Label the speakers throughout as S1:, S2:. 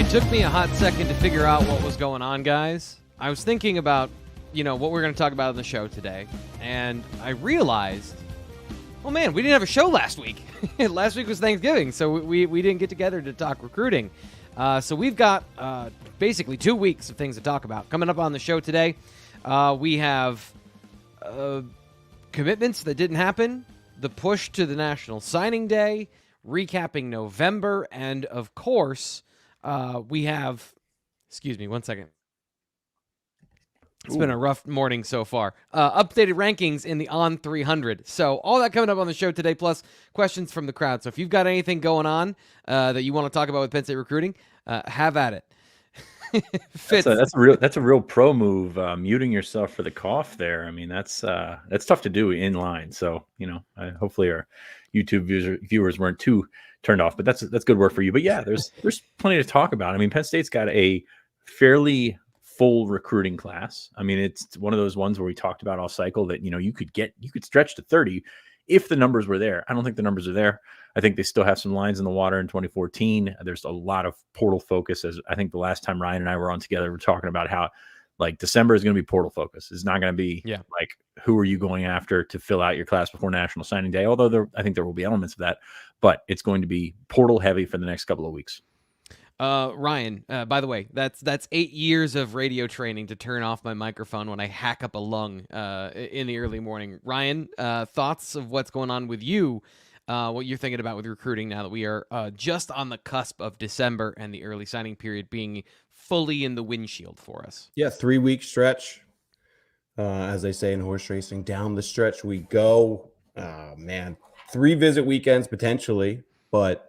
S1: It took me a hot second to figure out what was going on, guys. I was thinking about, what we're going to talk about on the show today, and I realized, oh man, we didn't have a show last week. Last week was Thanksgiving, so we didn't get together to talk recruiting. So we've got basically 2 weeks of things to talk about. Coming up on the show today, we have commitments that didn't happen, the push to the National Signing Day, recapping November, and of course, we have, excuse me, 1 second. It's been a rough morning so far. Updated rankings in the On 300. So all that coming up on the show today, plus questions from the crowd. So if you've got anything going on that you want to talk about with Penn State recruiting, have at it.
S2: That's a real pro move. Muting yourself for the cough there. I mean, that's tough to do in line. So hopefully our YouTube viewers weren't too turned off. But that's good work for you. But yeah, there's plenty to talk about. I mean, Penn State's got a fairly full recruiting class. I mean, it's one of those ones where we talked about all cycle that you could stretch to 30 if the numbers were there. I don't think the numbers are there. I think they still have some lines in the water in 2014. There's a lot of portal focus. As I think the last time Ryan and I were on together, we're talking about how December is going to be portal focus. It's not going to be who are you going after to fill out your class before National Signing Day. Although I think there will be elements of that, but it's going to be portal heavy for the next couple of weeks.
S1: Ryan, by the way, that's 8 years of radio training to turn off my microphone when I hack up a lung in the early morning. Ryan, thoughts of what's going on with you, what you're thinking about with recruiting now that we are just on the cusp of December and the early signing period being fully in the windshield for us?
S3: Yeah, 3-week stretch. As they say in horse racing, down the stretch we go. Man, 3 visit weekends potentially, but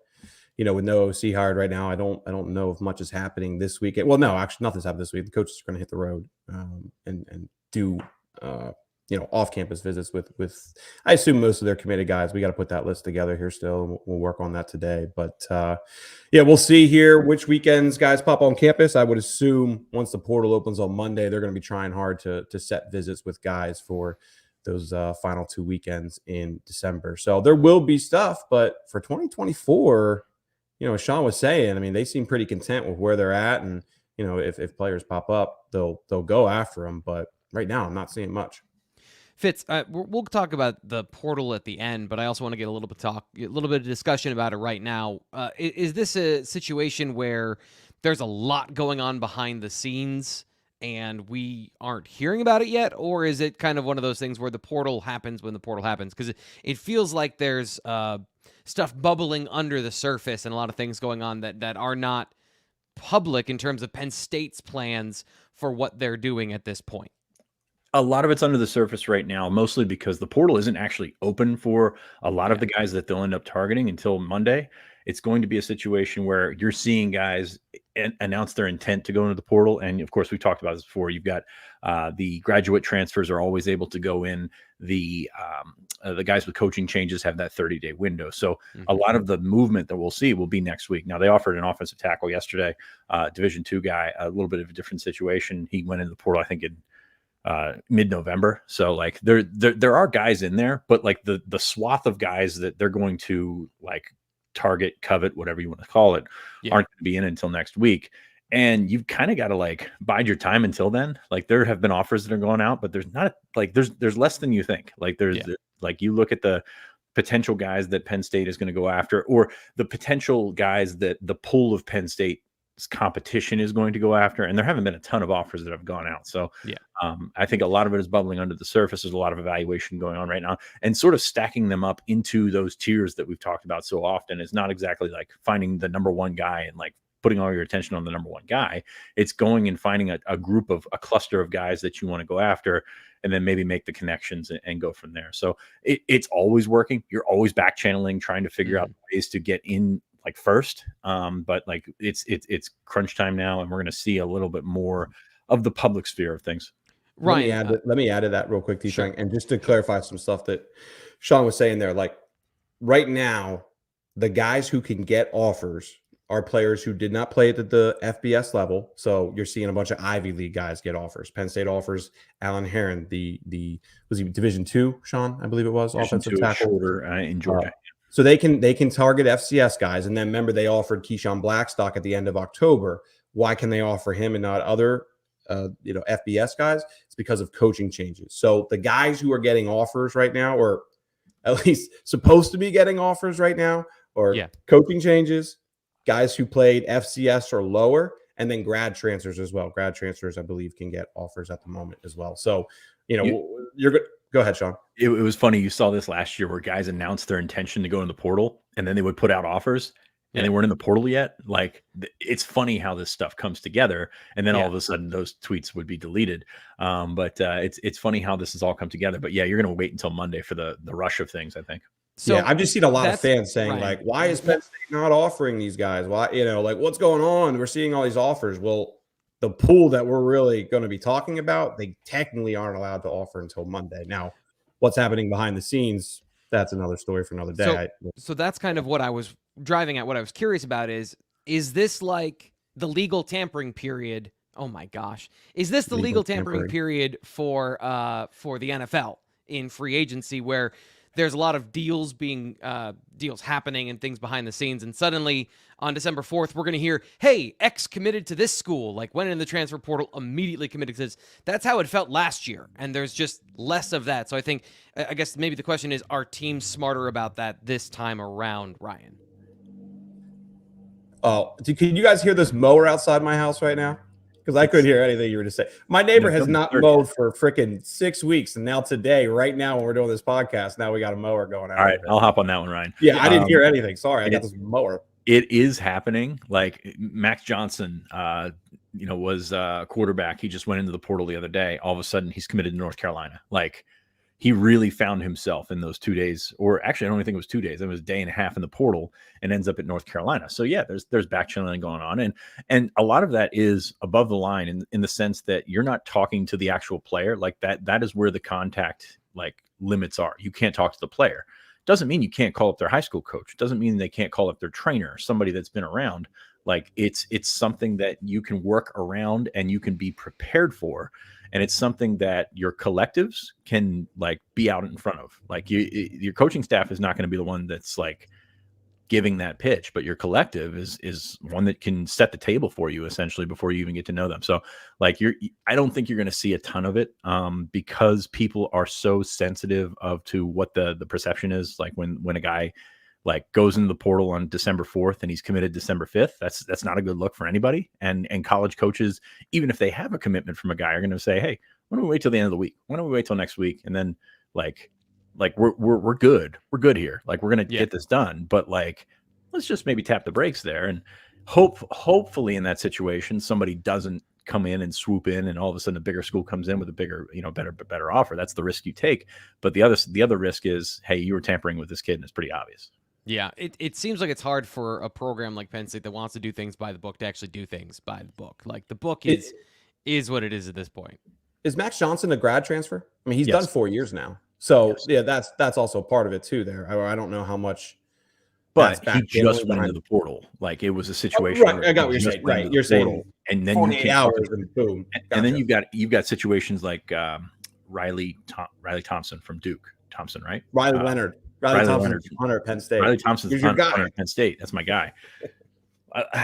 S3: with no OC hired right now, I don't know if much is happening this weekend. Well, no, actually, nothing's happened this week. The coaches are going to hit the road and do off-campus visits with I assume most of their committed guys. We got to put that list together here still, and we'll work on that today. But we'll see here which weekends guys pop on campus. I would assume once the portal opens on Monday, they're going to be trying hard to set visits with guys for those final 2 weekends in December. So there will be stuff, but for 2024. As Sean was saying, I mean, they seem pretty content with where they're at. And, if players pop up, they'll go after them. But right now, I'm not seeing much.
S1: Fitz, we'll talk about the portal at the end, but I also want to get a little bit of discussion about it right now. Is this a situation where there's a lot going on behind the scenes and we aren't hearing about it yet? Or is it kind of one of those things where the portal happens when the portal happens? Because it feels like there's stuff bubbling under the surface and a lot of things going on that are not public in terms of Penn State's plans for what they're doing at this point.
S2: A lot of it's under the surface right now, mostly because the portal isn't actually open for a lot of the guys that they'll end up targeting until Monday. It's going to be a situation where you're seeing guys announce their intent to go into the portal. And of course, we've talked about this before. You've got the graduate transfers are always able to go in. The guys with coaching changes have that 30-day window. So a lot of the movement that we'll see will be next week. Now, they offered an offensive tackle yesterday, Division II guy, a little bit of a different situation. He went into the portal, I think, in mid-November. So there are guys in there, but the swath of guys that they're going to target, covet, whatever you want to call it, aren't going to be in until next week. And you've kind of got to bide your time until then. There have been offers that are going out, but there's not there's less than you think. You look at the potential guys that Penn State is going to go after, or the potential guys that the pool of Penn State's competition is going to go after. And there haven't been a ton of offers that have gone out. So I think a lot of it is bubbling under the surface. There's a lot of evaluation going on right now, and sort of stacking them up into those tiers that we've talked about so often. It's not exactly finding the number one guy and putting all your attention on the number one guy. It's going and finding a cluster of guys that you want to go after, and then maybe make the connections and go from there. So it's always working. You're always back channeling, trying to figure out ways to get in first. But it's crunch time now, and we're going to see a little bit more of the public sphere of things.
S3: Ryan, let me add to that real quick, T-Shank, and just to clarify some stuff that Sean was saying there. Right now, the guys who can get offers are players who did not play at the FBS level. So you're seeing a bunch of Ivy League guys get offers. Penn State offers Alan Heron, was he Division II, Sean? I believe it was
S2: Division
S3: offensive tackle
S2: in Georgia.
S3: So they can target FCS guys. And then remember, they offered Keyshawn Blackstock at the end of October. Why can they offer him and not other FBS guys? It's because of coaching changes. So the guys who are getting offers right now, or at least supposed to be getting offers right now, or coaching changes, guys who played FCS or lower, and then grad transfers as well. Grad transfers, I believe, can get offers at the moment as well. So, you're good. Go ahead, Sean.
S2: It was funny. You saw this last year where guys announced their intention to go in the portal, and then they would put out offers, and they weren't in the portal yet. Like, it's funny how this stuff comes together, and then all of a sudden those tweets would be deleted. But it's funny how this has all come together. But yeah, you're going to wait until Monday for the rush of things, I think.
S3: So I've just seen a lot of fans saying, like, why is Penn State not offering these guys? Why, like, what's going on? We're seeing all these offers. Well, the pool that we're really going to be talking about, they technically aren't allowed to offer until Monday. Now, what's happening behind the scenes, that's another story for another day.
S1: So that's kind of what I was driving at. What I was curious about is this like the legal tampering period? Oh my gosh. Is this the legal tampering period for the NFL in free agency, where there's a lot of deals happening and things behind the scenes, and suddenly on December 4th, we're going to hear, hey, X committed to this school, like went in the transfer portal, immediately committed to this. That's how it felt last year, and there's just less of that. So I guess maybe the question is, are teams smarter about that this time around, Ryan?
S3: Oh, can you guys hear this mower outside my house right now? Because I couldn't hear anything you were to say. My neighbor has not mowed for freaking 6 weeks, and now today, right now, when we're doing this podcast, now we got a mower going out.
S2: All right, I'll hop on that one, Ryan.
S3: Yeah, I didn't hear anything. Sorry, I got this mower.
S2: It is happening. Like Max Johnson, was a quarterback. He just went into the portal the other day. All of a sudden, he's committed to North Carolina. Like, he really found himself in those 2 days, or actually, I don't even think it was 2 days. It was a day and a half in the portal, and ends up at North Carolina. So yeah, there's back channeling going on, and a lot of that is above the line in the sense that you're not talking to the actual player. Like that is where the contact limits are. You can't talk to the player. Doesn't mean you can't call up their high school coach. Doesn't mean they can't call up their trainer, somebody that's been around. Like it's something that you can work around and you can be prepared for. And it's something that your collectives can be out in front of. Like your coaching staff is not going to be the one that's giving that pitch, but your collective is one that can set the table for you essentially before you even get to know them. So I don't think you're going to see a ton of it because people are so sensitive to what the perception is. Like when a guy goes into the portal on December 4th and he's committed December 5th, that's not a good look for anybody. And college coaches, even if they have a commitment from a guy, are going to say, hey, why don't we wait till the end of the week? Why don't we wait till next week? And then we're good. We're good here. We're going to get this done, but let's just maybe tap the brakes there. And hopefully in that situation, somebody doesn't come in and swoop in and all of a sudden a bigger school comes in with a bigger, better offer. That's the risk you take. But the other risk is, hey, you were tampering with this kid and it's pretty obvious.
S1: Yeah, it seems like it's hard for a program like Penn State that wants to do things by the book to actually do things by the book. Like the book is what it is at this point.
S3: Is Max Johnson a grad transfer? I mean, he's done 4 years now. So yeah, that's also part of it too there. I don't know how much.
S2: But he just went into the portal. It was a situation.
S3: Right, I got what you're saying. Right, you're saying,
S2: and then
S3: 48 hours and boom. Gotcha.
S2: And then you've got situations like Riley Thompson from Duke. Thompson, right?
S3: Riley Leonard. Riley Thompson's Hunter at Penn State.
S2: Riley Thompson's Hunter at Penn State. That's my guy.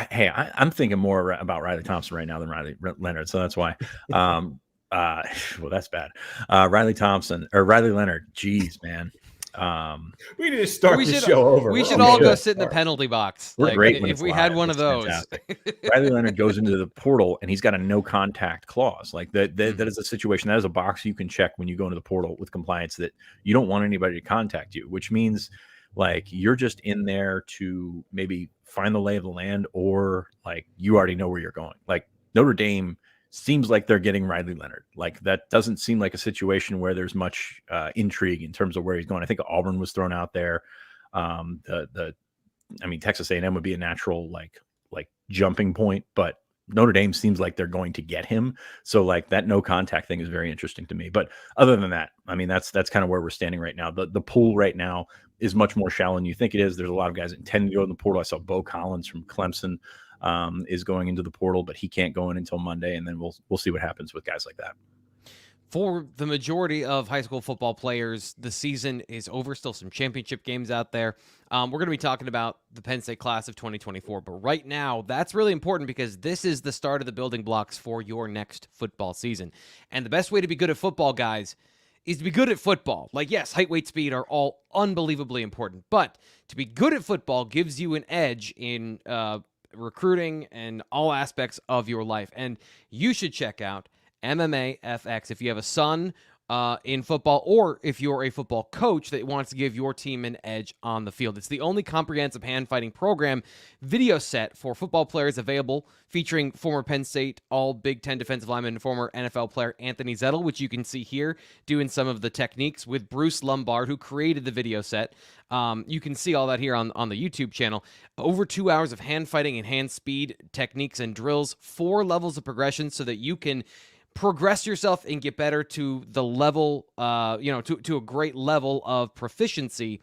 S2: Hey, I'm thinking more about Riley Thompson right now than Riley Leonard, so that's why. Well, that's bad. Riley Thompson or Riley Leonard. Jeez, man.
S3: We need to start the show over.
S1: We should all go sit in the penalty box.
S2: We're great
S1: if we had one of those.
S2: Riley Leonard goes into the portal and he's got a no contact clause. That is a situation. That is a box you can check when you go into the portal with compliance that you don't want anybody to contact you, which means you're just in there to maybe find the lay of the land, or you already know where you're going. Notre Dame seems like they're getting Riley Leonard. That doesn't seem like a situation where there's much intrigue in terms of where he's going. I think Auburn was thrown out there. Texas A&M would be a natural jumping point, but Notre Dame seems like they're going to get him. So that no contact thing is very interesting to me. But other than that, that's kind of where we're standing right now. The pool right now is much more shallow than you think it is. There's a lot of guys that intend to go in the portal. I saw Bo Collins from Clemson is going into the portal, but he can't go in until Monday, and then we'll see what happens with guys like that.
S1: For the majority of high school football players, the season is over. Still some championship games out there. We're going to be talking about the Penn State class of 2024. But right now, that's really important because this is the start of the building blocks for your next football season. And the best way to be good at football, guys, is to be good at football. Like, yes, height, weight, speed are all unbelievably important. But to be good at football gives you an edge in recruiting and all aspects of your life. And you should check out MMA FX if you have a son in football, or if you're a football coach that wants to give your team an edge on the field. It's the only comprehensive hand fighting program video set for football players available, featuring former Penn State All Big Ten defensive lineman and former NFL player Anthony Zettel, which you can see here doing some of the techniques with Bruce Lombard, who created the video set. You can see all that here on the YouTube channel. Over 2 hours of hand fighting and hand speed techniques and drills, 4 levels of progression so that you can progress yourself and get better to the level, to a great level of proficiency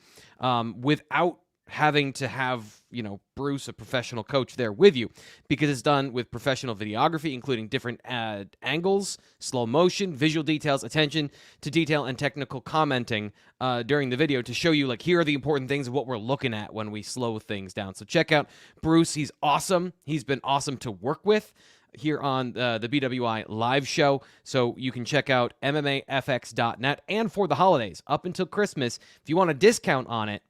S1: without having to have, Bruce, a professional coach, there with you, because it's done with professional videography, including different angles, slow motion, visual details, attention to detail, and technical commenting during the video to show you, like, here are the important things of what we're looking at when we slow things down. So check out Bruce. He's awesome. He's been awesome to work with here on the BWI Live Show. So you can check out MMAFX.net. And for the holidays, up until Christmas, if you want a discount on it,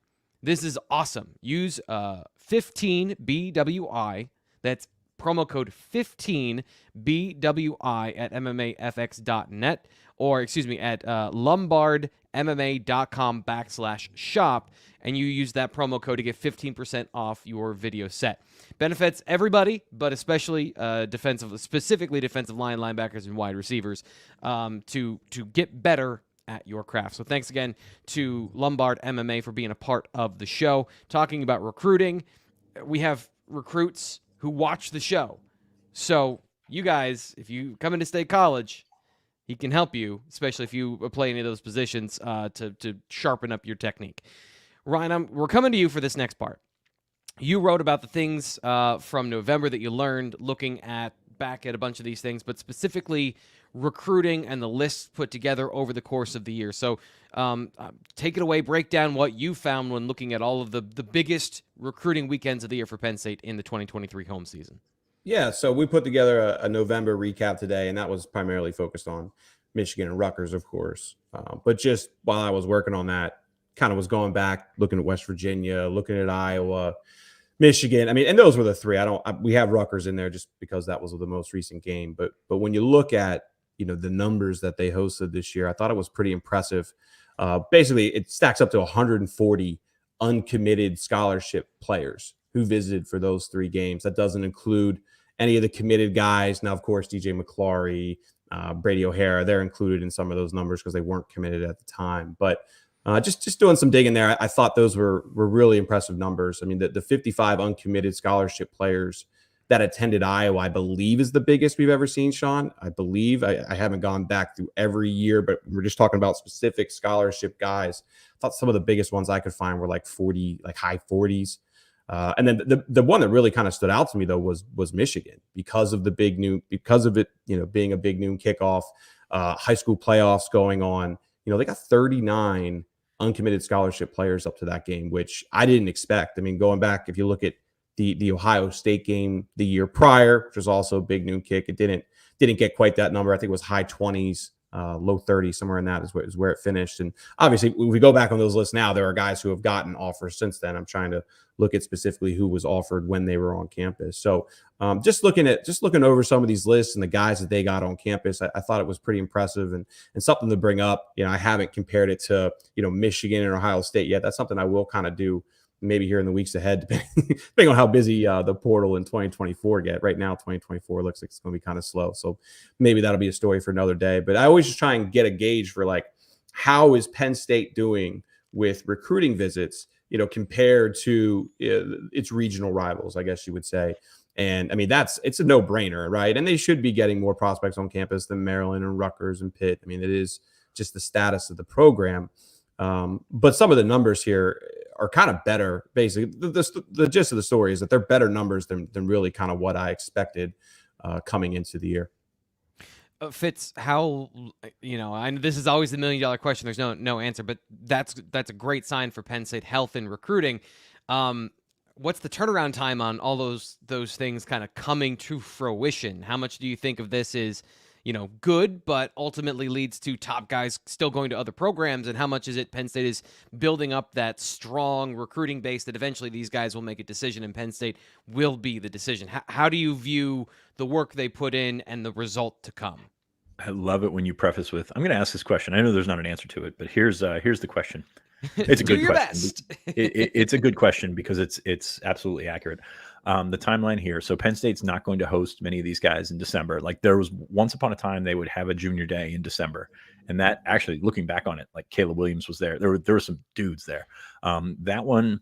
S1: this is awesome. Use 15BWI. That's promo code 15BWI at MMAFX.net, or at lombardmma.com/shop, and you use that promo code to get 15% off your video set. Benefits everybody, but especially specifically defensive line, linebackers, and wide receivers to get better at your craft. So thanks again to Lombard MMA for being a part of the show. Talking about recruiting, we have recruits who watch the show. So you guys, if you come into State College, he can help you, especially if you play any of those positions to sharpen up your technique. Ryan, we're coming to you for this next part. You wrote about the things from November that you learned looking back at a bunch of these things, but specifically recruiting and the lists put together over the course of the year. So take it away, break down what you found when looking at all of the biggest recruiting weekends of the year for Penn State in the 2023 home season.
S3: Yeah, so we put together a November recap today, and that was primarily focused on Michigan and Rutgers, of course. But just while I was working on that, kind of was going back, looking at West Virginia, looking at Iowa, Michigan. I mean, and those were the three. We have Rutgers in there just because that was the most recent game. But when you look at, the numbers that they hosted this year, I thought it was pretty impressive. Basically, it stacks up to 140 uncommitted scholarship players who visited for those 3 games. That doesn't include any of the committed guys. Now, of course, DJ McClary, Brady O'Hara, they're included in some of those numbers because they weren't committed at the time. But just doing some digging there, I thought those were really impressive numbers. I mean, the 55 uncommitted scholarship players that attended Iowa, I believe, is the biggest we've ever seen, Sean. I believe. I haven't gone back through every year, but we're just talking about specific scholarship guys. I thought some of the biggest ones I could find were like 40, like high 40s. And then the one that really kind of stood out to me, though, was Michigan because of it, being a big noon kickoff, high school playoffs going on. They got 39 uncommitted scholarship players up to that game, which I didn't expect. I mean, going back, if you look at the Ohio State game the year prior, which was also a big noon kick, it didn't get quite that number. I think it was high 20s, low 30s, somewhere in that is where it finished. And obviously, if we go back on those lists now, there are guys who have gotten offers since then. I'm trying to look at specifically who was offered when they were on campus. So just looking over some of these lists and the guys that they got on campus, I thought it was pretty impressive and something to bring up. I haven't compared it to, Michigan and Ohio State yet. That's something I will kind of do maybe here in the weeks ahead, depending on how busy the portal in 2024 get. Right now, 2024 looks like it's going to be kind of slow. So maybe that'll be a story for another day. But I always just try and get a gauge for, like, how is Penn State doing with recruiting visits, compared to its regional rivals, I guess you would say. And I mean, it's a no-brainer, right? And they should be getting more prospects on campus than Maryland and Rutgers and Pitt. I mean, it is just the status of the program. But some of the numbers here are kind of better. Basically, the gist of the story is that they're better numbers than really kind of what I expected coming into the year.
S1: Fitz, how, I know this is always the $1 million question. There's no answer, but that's a great sign for Penn State health and recruiting. What's the turnaround time on all those things kind of coming to fruition? How much do you think of this is, good, but ultimately leads to top guys still going to other programs? And how much is it Penn State is building up that strong recruiting base that eventually these guys will make a decision and Penn State will be the decision? How do you view the work they put in and the result to come?
S2: I love it when you preface with, I'm going to ask this question. I know there's not an answer to it, but here's the question. It's a
S1: Do
S2: good
S1: your
S2: question.
S1: best.
S2: It's a good question because it's absolutely accurate. The timeline here. So Penn State's not going to host many of these guys in December. Like there was once upon a time they would have a junior day in December, and that actually, looking back on it, like Caleb Williams was there. There were some dudes there. That one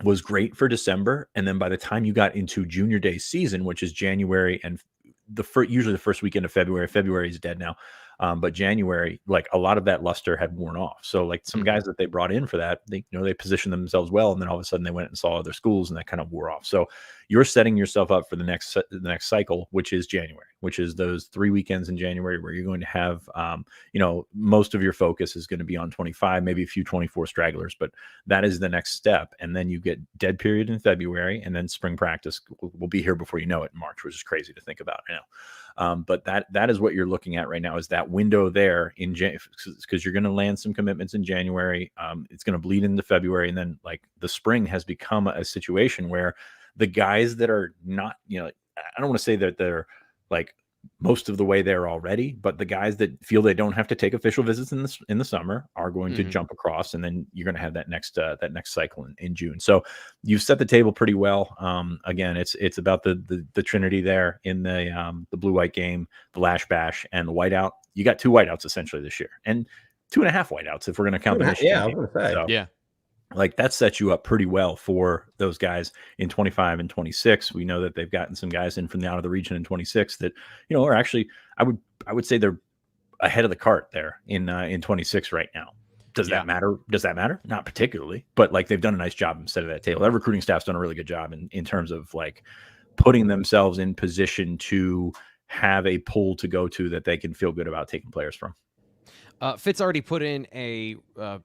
S2: was great for December, and then by the time you got into junior day season, which is January and usually the first weekend of February is dead now. But January, like a lot of that luster had worn off. So like some guys that they brought in for that, they positioned themselves well, and then all of a sudden they went and saw other schools, and that kind of wore off. So you're setting yourself up for the next cycle, which is January, which is those 3 weekends in January where you're going to have, most of your focus is going to be on 25, maybe a few 24 stragglers, but that is the next step. And then you get dead period in February, and then spring practice will be here before you know it in March, which is crazy to think about. But that is what you're looking at right now, is that window there in because you're going to land some commitments in January. It's going to bleed into February, and then like the spring has become a situation where the guys that are not, I don't want to say that they're like most of the way there already, but the guys that feel they don't have to take official visits in the summer are going to jump across, and then you're going to have that next cycle in June. So you've set the table pretty well. Again, it's about the trinity there in the blue-white game, the Lash Bash, and the whiteout. You got 2 whiteouts essentially this year, and 2.5 whiteouts if we're going to count the Michigan
S3: Yeah, I was
S2: game.
S3: going to say.
S2: So,
S1: Yeah.
S2: like that sets you up pretty well for those guys in 25 and 26. We know that they've gotten some guys in from out of the region in 26 that, are actually, I would say they're ahead of the cart there in 26 right now. Does that matter? Does that matter? Not particularly, but like they've done a nice job instead of that table. That recruiting staff's done a really good job in terms of like putting themselves in position to have a pool to go to that they can feel good about taking players from.
S1: Fitz already put in a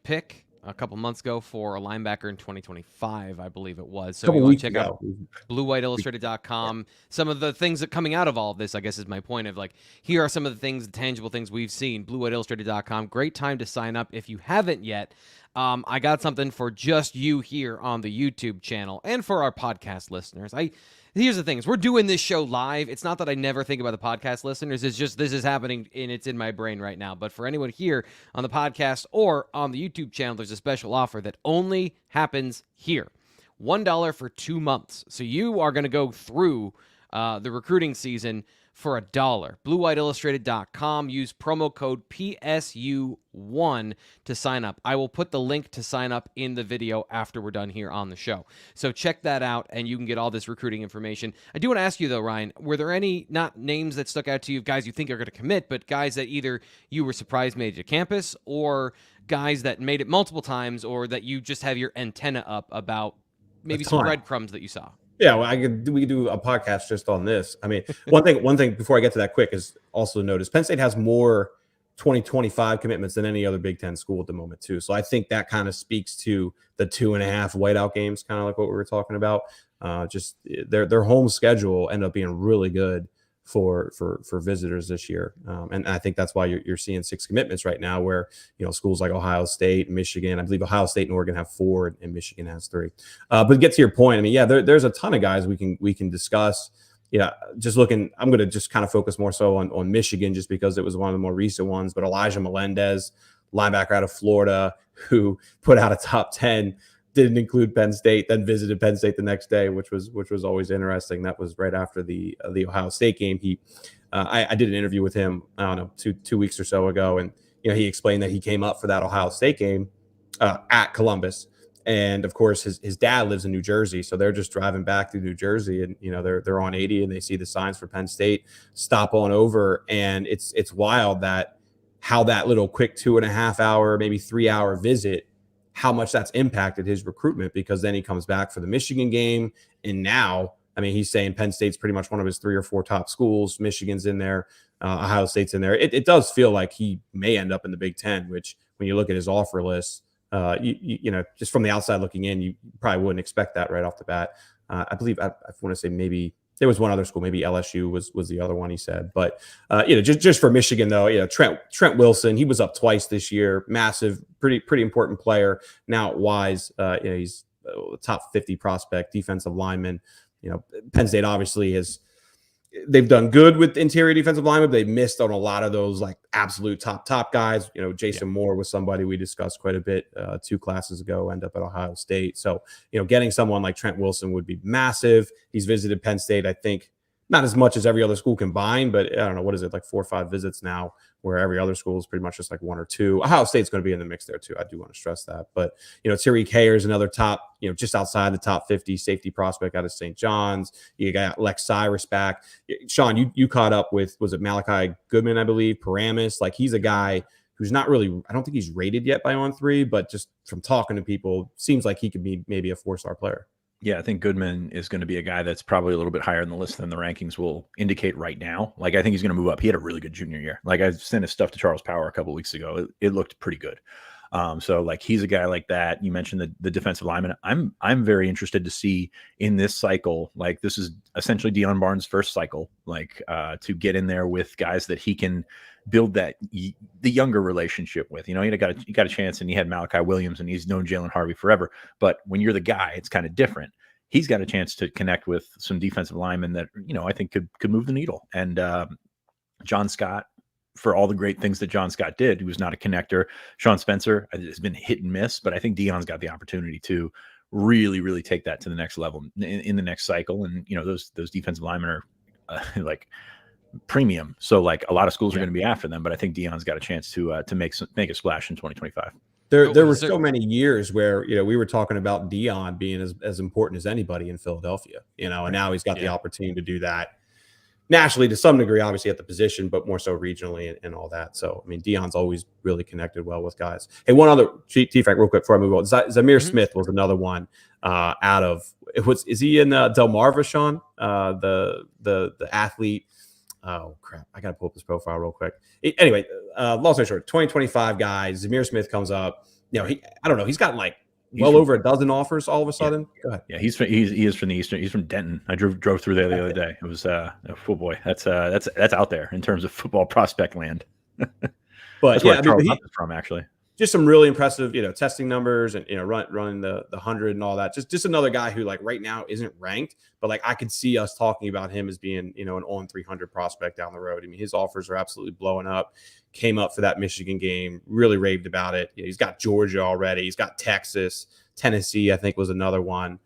S1: pick a couple months ago for a linebacker in 2025, I believe it was. So you want to check out bluewhiteillustrated.com. Some of the things that coming out of all of this, I guess, is my point of like, here are some of the things, the tangible things we've seen. bluewhiteillustrated.com. Great time to sign up if you haven't yet. I got something for just you here on the YouTube channel and for our podcast listeners. Here's the thing: is we're doing this show live. It's not that I never think about the podcast listeners. It's just this is happening and it's in my brain right now. But for anyone here on the podcast or on the YouTube channel, there's a special offer that only happens here. $1 for 2 months. So you are going to go through the recruiting season for $1. BlueWhiteIllustrated.com. Use promo code PSU1 to sign up. I will put the link to sign up in the video after we're done here on the show. So check that out, and you can get all this recruiting information. I do want to ask you, though, Ryan, were there any, not names that stuck out to you, guys you think are going to commit, but guys that either you were surprised made it to campus, or guys that made it multiple times, or that you just have your antenna up about maybe some breadcrumbs that you saw?
S3: Yeah, well, we could do a podcast just on this. I mean, one thing before I get to that quick is also notice Penn State has more 2025 commitments than any other Big Ten school at the moment too. So I think that kind of speaks to the 2.5 whiteout games, kind of like what we were talking about. Just their home schedule ended up being really good for visitors this year, and I think that's why you're seeing 6 commitments right now, where schools like Ohio State, Michigan, I believe Ohio State and Oregon have 4, and Michigan has 3. But to get to your point, I mean, yeah, there's a ton of guys we can discuss. Yeah, just looking, I'm going to just kind of focus more so on Michigan, just because it was one of the more recent ones. But Elijah Melendez, linebacker out of Florida, who put out a top 10. Didn't include Penn State, then visited Penn State the next day, which was always interesting. That was right after the Ohio State game. I did an interview with him, I don't know, two weeks or so ago, and he explained that he came up for that Ohio State game at Columbus, and of course his dad lives in New Jersey, so they're just driving back through New Jersey, and they're on 80 and they see the signs for Penn State, stop on over, and it's wild that how that little quick 2.5 hour, maybe 3 hour visit, how much that's impacted his recruitment, because then he comes back for the Michigan game, and now I mean, he's saying Penn State's pretty much one of his 3 or 4 top schools. Michigan's in there. Ohio State's in there. It does feel like he may end up in the Big Ten, which when you look at his offer list, you know, just from the outside looking in, you probably wouldn't expect that right off the bat. I believe I want to say maybe there was one other school, maybe LSU was the other one he said. But you know, just for Michigan though, you know, Trent Wilson, he was up twice this year, massive, pretty important player. Now at Wise, you know, he's a top 50 prospect, defensive lineman. You know, Penn State obviously they've done good with interior defensive linemen, but they missed on a lot of those like absolute top guys. You know, Jason Moore was somebody we discussed quite a bit 2 classes ago, end up at Ohio State. So, you know, getting someone like Trent Wilson would be massive. He's visited Penn State, I think, not as much as every other school combined, but I don't know, what is it, like 4 or 5 visits now, where every other school is pretty much just like 1 or 2. Ohio State's going to be in the mix there too. I do want to stress that. But, you know, Tariq Hayer is another top, you know, just outside the top 50 safety prospect out of St. John's. You got Lex Cyrus back. Sean, you caught up with, was it Malachi Goodman, I believe, Paramus? Like, he's a guy who's not really, I don't think he's rated yet by On3, but just from talking to people, seems like he could be maybe a 4-star player.
S2: Yeah, I think Goodman is going to be a guy that's probably a little bit higher on the list than the rankings will indicate right now. Like, I think he's going to move up. He had a really good junior year. Like, I sent his stuff to Charles Power a couple of weeks ago. It looked pretty good. So like, he's a guy like that. You mentioned the defensive lineman. I'm very interested to see in this cycle. Like, this is essentially Deion Barnes' first cycle, like to get in there with guys that he can build the younger relationship with. You know, you got a chance, and he had Malachi Williams, and he's known Jalen Harvey forever. But when you're the guy, it's kind of different. He's got a chance to connect with some defensive linemen that, you know, I think could move the needle. And John Scott, for all the great things that John Scott did, he was not a connector. Sean Spencer has been hit and miss, but I think Deion's got the opportunity to really, really take that to the next level in the next cycle. And, you know, those defensive linemen are like premium. So like, a lot of schools are going to be after them, but I think Deion's got a chance to make a splash in 2025.
S3: There were so many years where, you know, we were talking about Deion being as important as anybody in Philadelphia, you know, and now he's got the opportunity to do that nationally to some degree, obviously at the position, but more so regionally and all that. So, I mean, Deion's always really connected well with guys. Hey, one other T-Fact real quick before I move on. Zamir Smith was another one out of, is he in Delmarva, Sean? The athlete. Oh crap! I gotta pull up his profile real quick. Anyway, long story short, 2025 guy, Zamir Smith comes up. You know, I don't know. He's gotten like over a dozen offers all of a sudden. Go ahead.
S2: Yeah, he is from the Eastern. He's from Denton. I drove through there the other day. It was oh boy, that's out there in terms of football prospect land.
S3: But
S2: that's where Charles Huff is from, actually.
S3: Just some really impressive, you know, testing numbers and, you know, running the 100 and all that. Just another guy who, like, right now isn't ranked, but like, I could see us talking about him as being, you know, an on 300 prospect down the road. I mean, his offers are absolutely blowing up. Came up for that Michigan game, really raved about it. You know, he's got Georgia already. He's got Texas, Tennessee, I think was another one.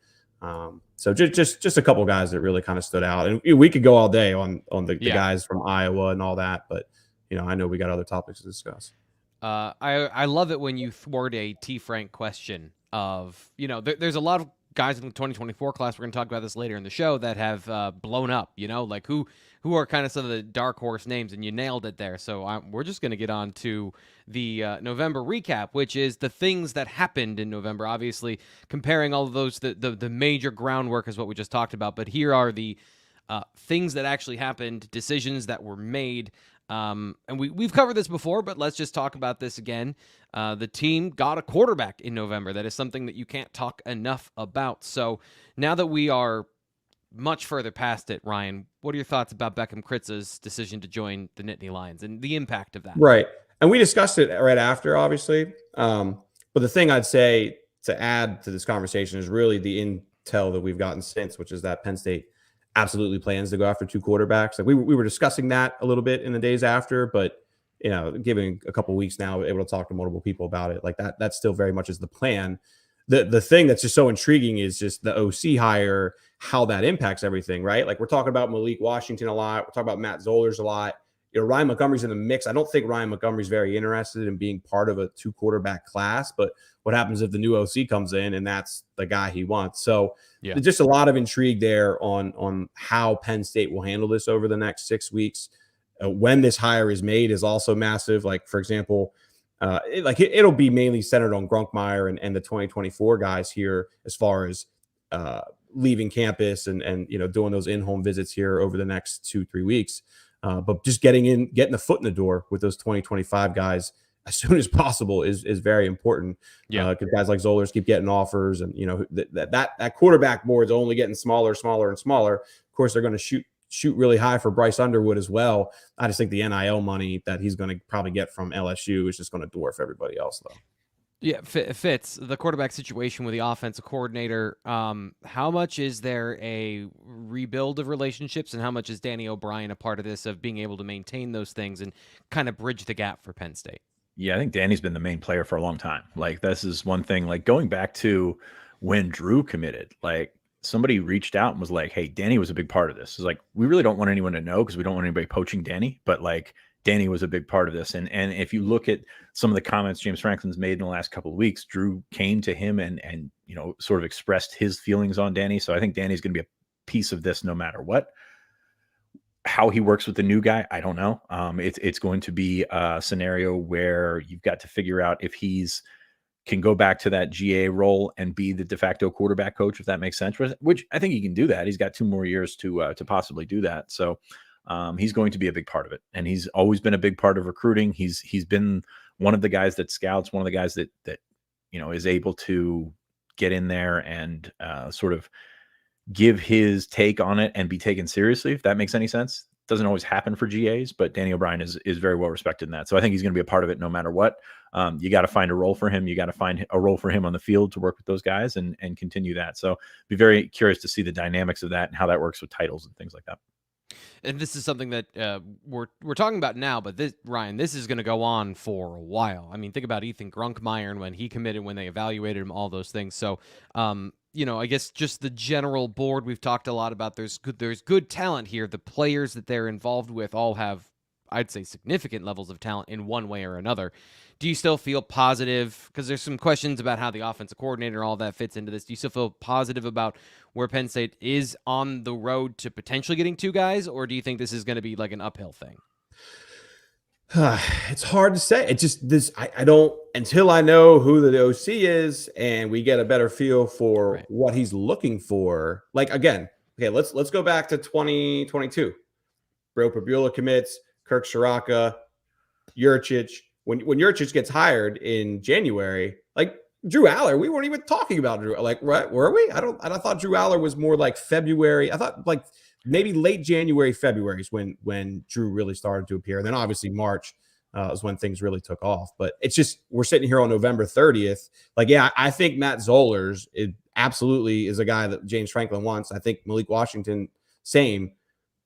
S3: So just a couple guys that really kind of stood out. And we could go all day on the guys from Iowa and all that, but, you know, I know we got other topics to discuss.
S1: I love it when you thwart a T. Frank question of, you know, there's a lot of guys in the 2024 class, we're going to talk about this later in the show, that have blown up, you know, like who are kind of some of the dark horse names, and you nailed it there. So we're just going to get on to the November recap, which is the things that happened in November. Obviously, comparing all of those, the major groundwork is what we just talked about, but here are the things that actually happened, decisions that were made. And we've covered this before, but let's just talk about this again. The team got a quarterback in November. That is something that you can't talk enough about. So now that we are much further past it, Ryan, what are your thoughts about Beckham Kritz's decision to join the Nittany Lions and the impact of that?
S3: Right. And we discussed it right after, obviously. But the thing I'd say to add to this conversation is really the intel that we've gotten since, which is that Penn State absolutely plans to go after 2 quarterbacks. Like we were discussing that a little bit in the days after, but, you know, giving a couple of weeks now, able to talk to multiple people about it. Like that still very much is the plan. The thing that's just so intriguing is just the OC hire, how that impacts everything, right? Like we're talking about Malik Washington a lot. We're talking about Matt Zollers a lot. You know, Ryan Montgomery's in the mix. I don't think Ryan Montgomery's very interested in being part of a 2 quarterback class, but what happens if the new OC comes in and that's the guy he wants? So there's just a lot of intrigue there on how Penn State will handle this over the next 6 weeks. When this hire is made is also massive. Like, for example, it'll be mainly centered on Grunkmeyer and the 2024 guys here, as far as leaving campus and doing those in-home visits here over the next 2-3 weeks. But just getting the foot in the door with those 2025 guys as soon as possible is very important.
S1: Yeah.
S3: Because guys like Zollers keep getting offers, and that quarterback board is only getting smaller and smaller. Of course, they're going to shoot really high for Bryce Underwood as well. I just think the NIL money that he's going to probably get from LSU is just going to dwarf everybody else, though.
S1: Yeah, Fitz, the quarterback situation with the offensive coordinator, how much is there a rebuild of relationships, and how much is Danny O'Brien a part of this, of being able to maintain those things and kind of bridge the gap for Penn State?
S2: Yeah, I think Danny's been the main player for a long time. Like, this is one thing, like going back to when Drew committed, like somebody reached out and was like, hey, Danny was a big part of this. It's like, we really don't want anyone to know because we don't want anybody poaching Danny, but like Danny was a big part of this. And if you look at some of the comments James Franklin's made in the last couple of weeks, Drew came to him and sort of expressed his feelings on Danny. So I think Danny's going to be a piece of this no matter what. How he works with the new guy, I don't know. It's going to be a scenario where you've got to figure out if he's can go back to that GA role and be the de facto quarterback coach, if that makes sense, which I think he can do that. He's got 2 more years to possibly do that. So he's going to be a big part of it. And he's always been a big part of recruiting. He's been one of the guys that scouts, one of the guys that is able to get in there and sort of give his take on it and be taken seriously, if that makes any sense. Doesn't always happen for GAs, but Danny O'Brien is very well respected in that. So I think he's going to be a part of it no matter what. You got to find a role for him. You got to find a role for him on the field to work with those guys and continue that. So be very curious to see the dynamics of that and how that works with titles and things like that.
S1: And this is something that we're talking about now, but this, Ryan, this is going to go on for a while. I mean, think about Ethan Grunkmeyer and when he committed, when they evaluated him, all those things. So, I guess just the general board, we've talked a lot about. There's good talent here. The players that they're involved with all have, I'd say, significant levels of talent in one way or another. Do you still feel positive? Because there's some questions about how the offensive coordinator, all that fits into this. Do you still feel positive about where Penn State is on the road to potentially getting 2 guys, or do you think this is going to be like an uphill thing?
S3: It's hard to say. It just I don't, until I know who the OC is and we get a better feel for what he's looking for. Like, again, okay, let's go back to 2022. Bro Pabula commits, Kirk Shiraka, Yurchich. When Yurchich gets hired in January, like Drew Aller, we weren't even talking about Drew. Like, right, were we? I thought Drew Aller was more like February. I thought like maybe late January, February is when Drew really started to appear. And then obviously March was when things really took off. But it's just, we're sitting here on November 30th. Like, yeah, I think Matt Zollers absolutely is a guy that James Franklin wants. I think Malik Washington, same.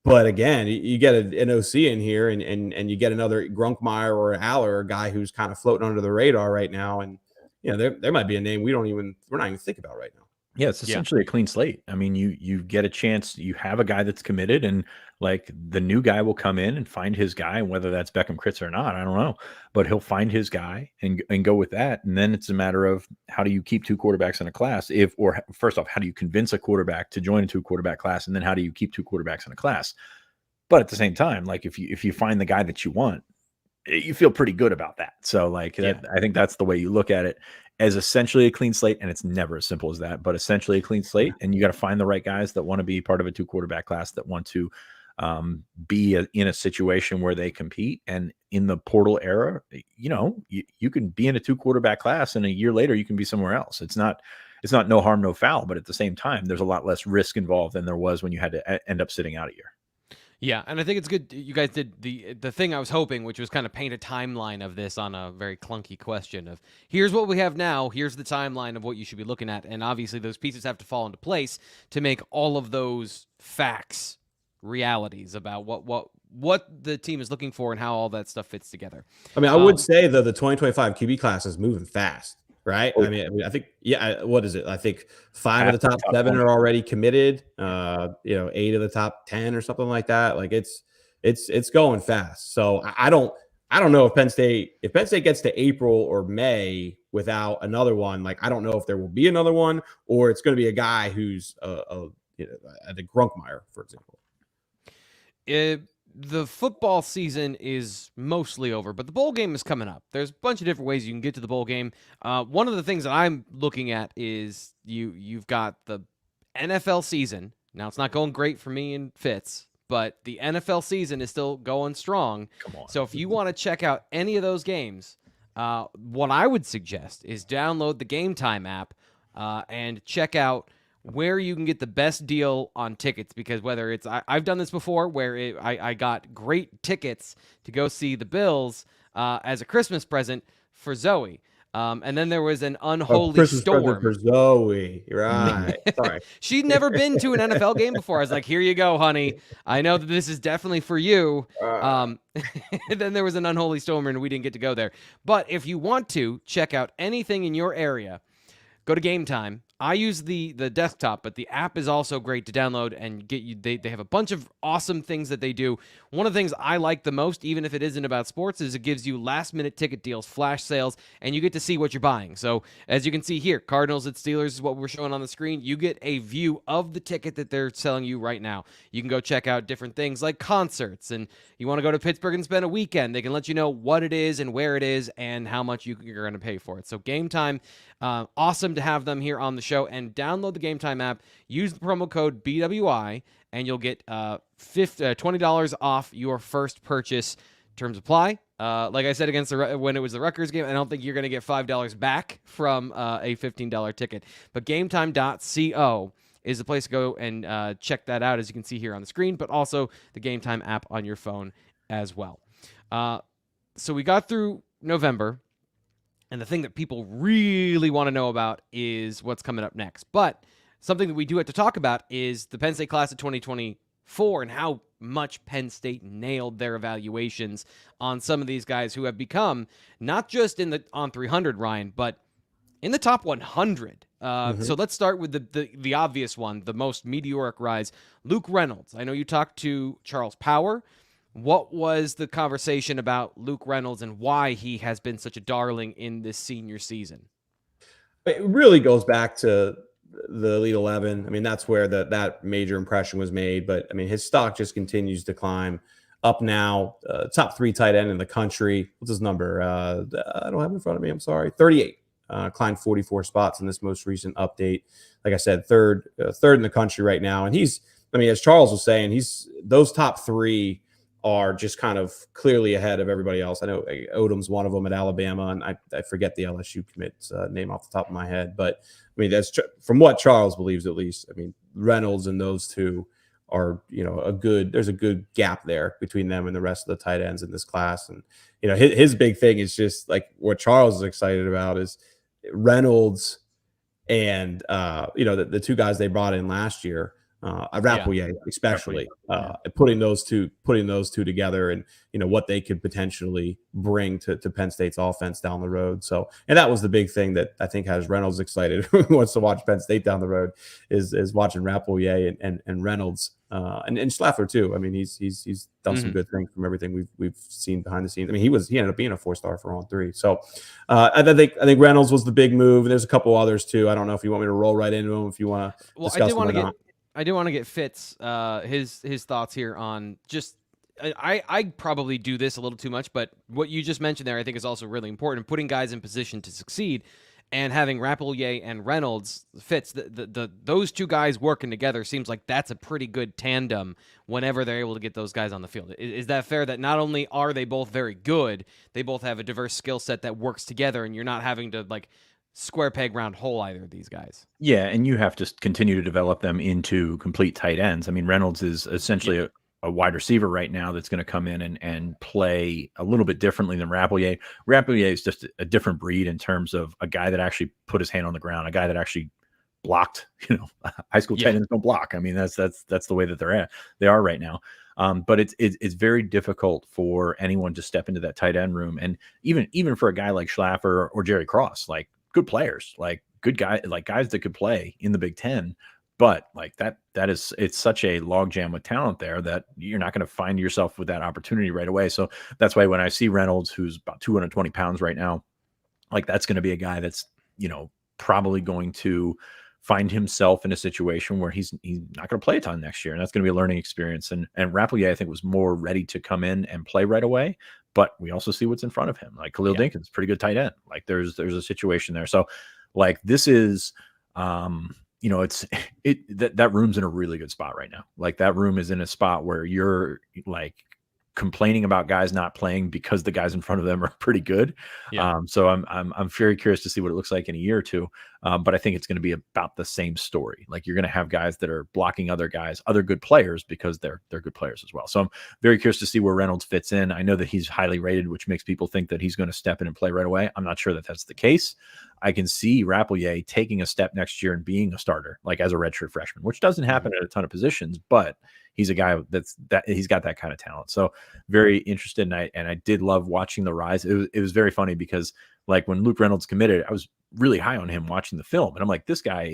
S3: But again, you get an OC in here and you get another Grunkmeyer or Aller, a guy who's kind of floating under the radar right now. And, there might be a name we're not even thinking about right now.
S2: Yeah, it's essentially a clean slate. I mean, you get a chance, you have a guy that's committed, and like the new guy will come in and find his guy, and whether that's Beckham Kritz or not, I don't know, but he'll find his guy and go with that. And then it's a matter of how do you keep 2 quarterbacks in a class, or first off, how do you convince a quarterback to join a 2-quarterback class, and then how do you keep 2 quarterbacks in a class? But at the same time, like if you find the guy that you want, you feel pretty good about that. So like I think that's the way you look at it, as essentially a clean slate. And it's never as simple as that, but essentially a clean slate. And you got to find the right guys that want to be part of a 2-quarterback class, that want to be in a situation where they compete. And in the portal era, you can be in a 2-quarterback class and a year later you can be somewhere else. It's not no harm, no foul, but at the same time, there's a lot less risk involved than there was when you had to end up sitting out a year.
S1: Yeah, and I think it's good you guys did the thing I was hoping, which was kind of paint a timeline of this on a very clunky question of here's what we have now, here's the timeline of what you should be looking at, and obviously those pieces have to fall into place to make all of those facts realities about what the team is looking for and how all that stuff fits together.
S3: I mean, I would say though the 2025 QB class is moving fast. Right. I mean, I think, what is it? I think 5 of the top 7 are already committed. 8 of the top 10 or something like that. Like it's going fast. So I don't know if Penn State gets to April or May without another one. Like, I don't know if there will be another one, or it's going to be a guy who's a Grunkmeyer, for example.
S1: The football season is mostly over, but the bowl game is coming up. There's a bunch of different ways you can get to the bowl game. One of the things that I'm looking at is you've got the NFL season. Now, it's not going great for me and Fitz, but the NFL season is still going strong.
S2: Come on.
S1: So if you want to check out any of those games, what I would suggest is download the Game Time app and check out where you can get the best deal on tickets, because whether it's I've done this before where I got great tickets to go see the Bills as a Christmas present for Zoe. And then there was an unholy
S3: Christmas present
S1: storm
S3: for Zoe, right? Sorry,
S1: She'd never been to an NFL game before. I was like, here you go, honey. I know that this is definitely for you. And then there was an unholy storm and we didn't get to go there. But if you want to check out anything in your area, go to Game Time. I use the desktop, but the app is also great to download and get you. They have a bunch of awesome things that they do. One of the things I like the most, even if it isn't about sports, is it gives you last-minute ticket deals, flash sales, and you get to see what you're buying. So as you can see here, Cardinals at Steelers is what we're showing on the screen. You get a view of the ticket that they're selling you right now. You can go check out different things like concerts, and you want to go to Pittsburgh and spend a weekend. They can let you know what it is and where it is and how much you're going to pay for it. So Game Time, awesome to have them here on the show. And download the Game Time app, use the promo code BWI, and you'll get $20 off your first purchase. Terms apply. Like I said, when it was the Rutgers game, I don't think you're going to get $5 back from a $15 ticket. But GameTime.co is the place to go and check that out, as you can see here on the screen, but also the Game Time app on your phone as well. So we got through November. And the thing that people really want to know about is what's coming up next. But something that we do have to talk about is the Penn State class of 2024 and how much Penn State nailed their evaluations on some of these guys who have become not just on 300, Ryan, but in the top 100. So let's start with the obvious one, the most meteoric rise, Luke Reynolds. I know you talked to Charles Power. What was the conversation about Luke Reynolds and why he has been such a darling in this senior season?
S3: It really goes back to the Elite 11. I mean, that's where that major impression was made. But I mean, his stock just continues to climb up now. Top 3 tight end in the country. What's his number? I don't have it in front of me. I'm sorry. 38. Climbed 44 spots in this most recent update. Like I said, third in the country right now. And as Charles was saying, those top 3 are just kind of clearly ahead of everybody else. I know Odom's one of them at Alabama, and I forget the LSU commit's name off the top of my head. But I mean, that's from what Charles believes, at least. I mean, Reynolds and those two are, there's a good gap there between them and the rest of the tight ends in this class. And, his big thing is just like what Charles is excited about is Reynolds and, the 2 guys they brought in last year. Rappleyea, especially putting those two together, and what they could potentially bring to Penn State's offense down the road. So, and that was the big thing that I think has Reynolds excited. Who wants to watch Penn State down the road is watching Rappleyea and Reynolds and Schlaffer too. I mean, he's done some good things from everything we've seen behind the scenes. I mean, he ended up being a 4-star for all 3. So I think Reynolds was the big move. And there's a couple others too. I don't know if you want me to roll right into them, if you want to discuss them or not.
S1: I do want to get Fitz his thoughts here on just I probably do this a little too much, but what you just mentioned there I think is also really important, putting guys in position to succeed, and having Rappleyea and Reynolds. Fitz, those 2 guys working together seems like that's a pretty good tandem whenever they're able to get those guys on the field. Is that fair, that not only are they both very good, they both have a diverse skill set that works together, and you're not having to square peg round hole either of these guys?
S2: Yeah, and you have to continue to develop them into complete tight ends. I mean, Reynolds is essentially a wide receiver right now that's going to come in and play a little bit differently than Rappleyea. Rappleyea is just a different breed in terms of a guy that actually put his hand on the ground, a guy that actually blocked. High school tight ends don't block. I mean, that's the way that they are right now. But it's very difficult for anyone to step into that tight end room, and even for a guy like Schlaffer or Jerry Cross, good players, good guys, guys that could play in the Big Ten, but it's such a logjam with talent there that you're not going to find yourself with that opportunity right away. So that's why when I see Reynolds, who's about 220 pounds right now, that's going to be a guy that's, probably going to find himself in a situation where he's not going to play a ton next year. And that's going to be a learning experience. And Rappleyea, I think, was more ready to come in and play right away. But we also see what's in front of him. Khalil Dinkins, pretty good tight end. There's a situation there. So this is that room's in a really good spot right now. Like that room is in a spot where you're like complaining about guys not playing because the guys in front of them are pretty good.
S1: Yeah.
S2: So I'm very curious to see what it looks like in a year or two. But I think it's going to be about the same story. Like you're going to have guys that are blocking other guys, other good players, because they're good players as well. So I'm very curious to see where Reynolds fits in. I know that he's highly rated, which makes people think that he's going to step in and play right away. I'm not sure that that's the case. I can see Rappleyea taking a step next year and being a starter, like as a redshirt freshman, which doesn't happen at a ton of positions, but he's a guy that he's got that kind of talent. So very interested. And I did love watching the rise. It was very funny because like when Luke Reynolds committed, I was really high on him watching the film. And I'm like, this guy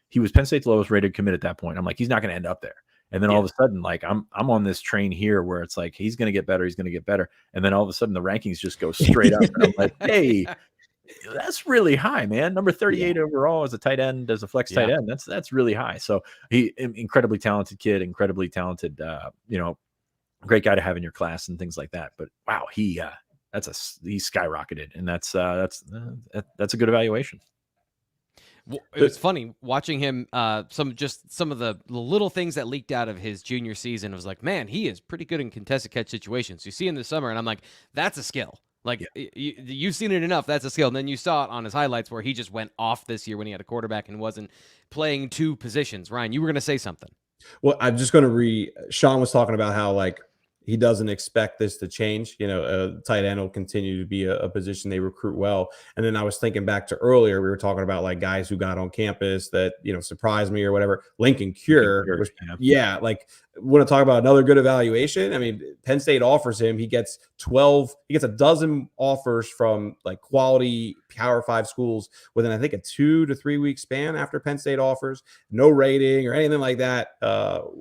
S2: he was Penn State's lowest rated commit at that point. I'm like, he's not going to end up there. And then all of a sudden, like I'm on this train here where it's like, he's going to get better. He's going to get better. And then all of a sudden the rankings just go straight up. And I'm like, hey, that's really high, man. Number 38 overall as a tight end, as a flex tight end. That's really high. So he incredibly talented kid, incredibly talented, great guy to have in your class and things like that. But wow, he skyrocketed, and that's a good evaluation.
S1: Well, it was funny watching him. Some of the little things that leaked out of his junior season. I was like, man, he is pretty good in contested catch situations. You see him this summer, and I'm like, that's a skill. Like you've seen it enough. That's a skill. And then you saw it on his highlights where he just went off this year when he had a quarterback and wasn't playing two positions. Ryan, you were going to say something.
S3: Well, I'm just going to Sean was talking about how like he doesn't expect this to change. Tight end will continue to be a position they recruit well. And then I was thinking back to earlier, we were talking about like guys who got on campus that, surprised me or whatever. Lincoln Cure, like want to talk about another good evaluation. I mean, Penn State offers him, he gets a dozen offers from like quality Power 5 schools within, I think, a 2 to 3 week span after Penn State offers, no rating or anything like that.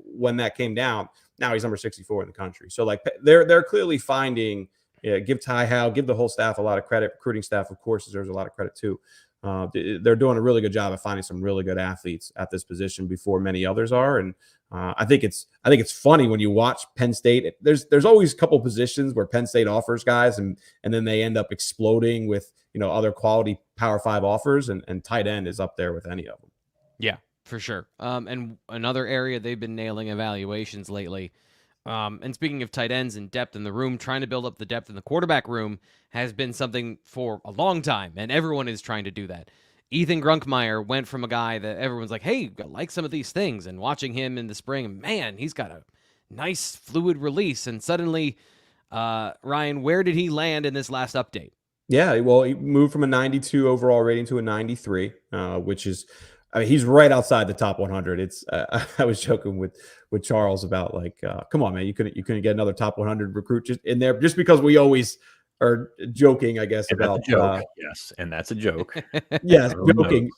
S3: When that came down, now he's number 64 in the country. So like they're clearly finding, give Ty Howe, give the whole staff a lot of credit. Recruiting staff, of course, deserves a lot of credit too. They're doing a really good job of finding some really good athletes at this position before many others are. And I think it's funny when you watch Penn State. There's always a couple positions where Penn State offers guys and then they end up exploding with other quality Power 5 offers, and tight end is up there with any of them.
S1: Yeah, for sure. And another area they've been nailing evaluations lately. And speaking of tight ends and depth in the room, trying to build up the depth in the quarterback room has been something for a long time, and everyone is trying to do that. Ethan Grunkmeyer went from a guy that everyone's like, hey, I like some of these things, and watching him in the spring, man, he's got a nice fluid release. And suddenly, Ryan, where did he land in this last update?
S3: Yeah, well, he moved from a 92 overall rating to a 93, which is, I mean, he's right outside the top 100. It's I was joking with Charles about like, come on, man, you couldn't get another top 100 recruit just in there just because we always are joking, I guess, about
S2: yes, and that's a joke.
S3: Yes, joking.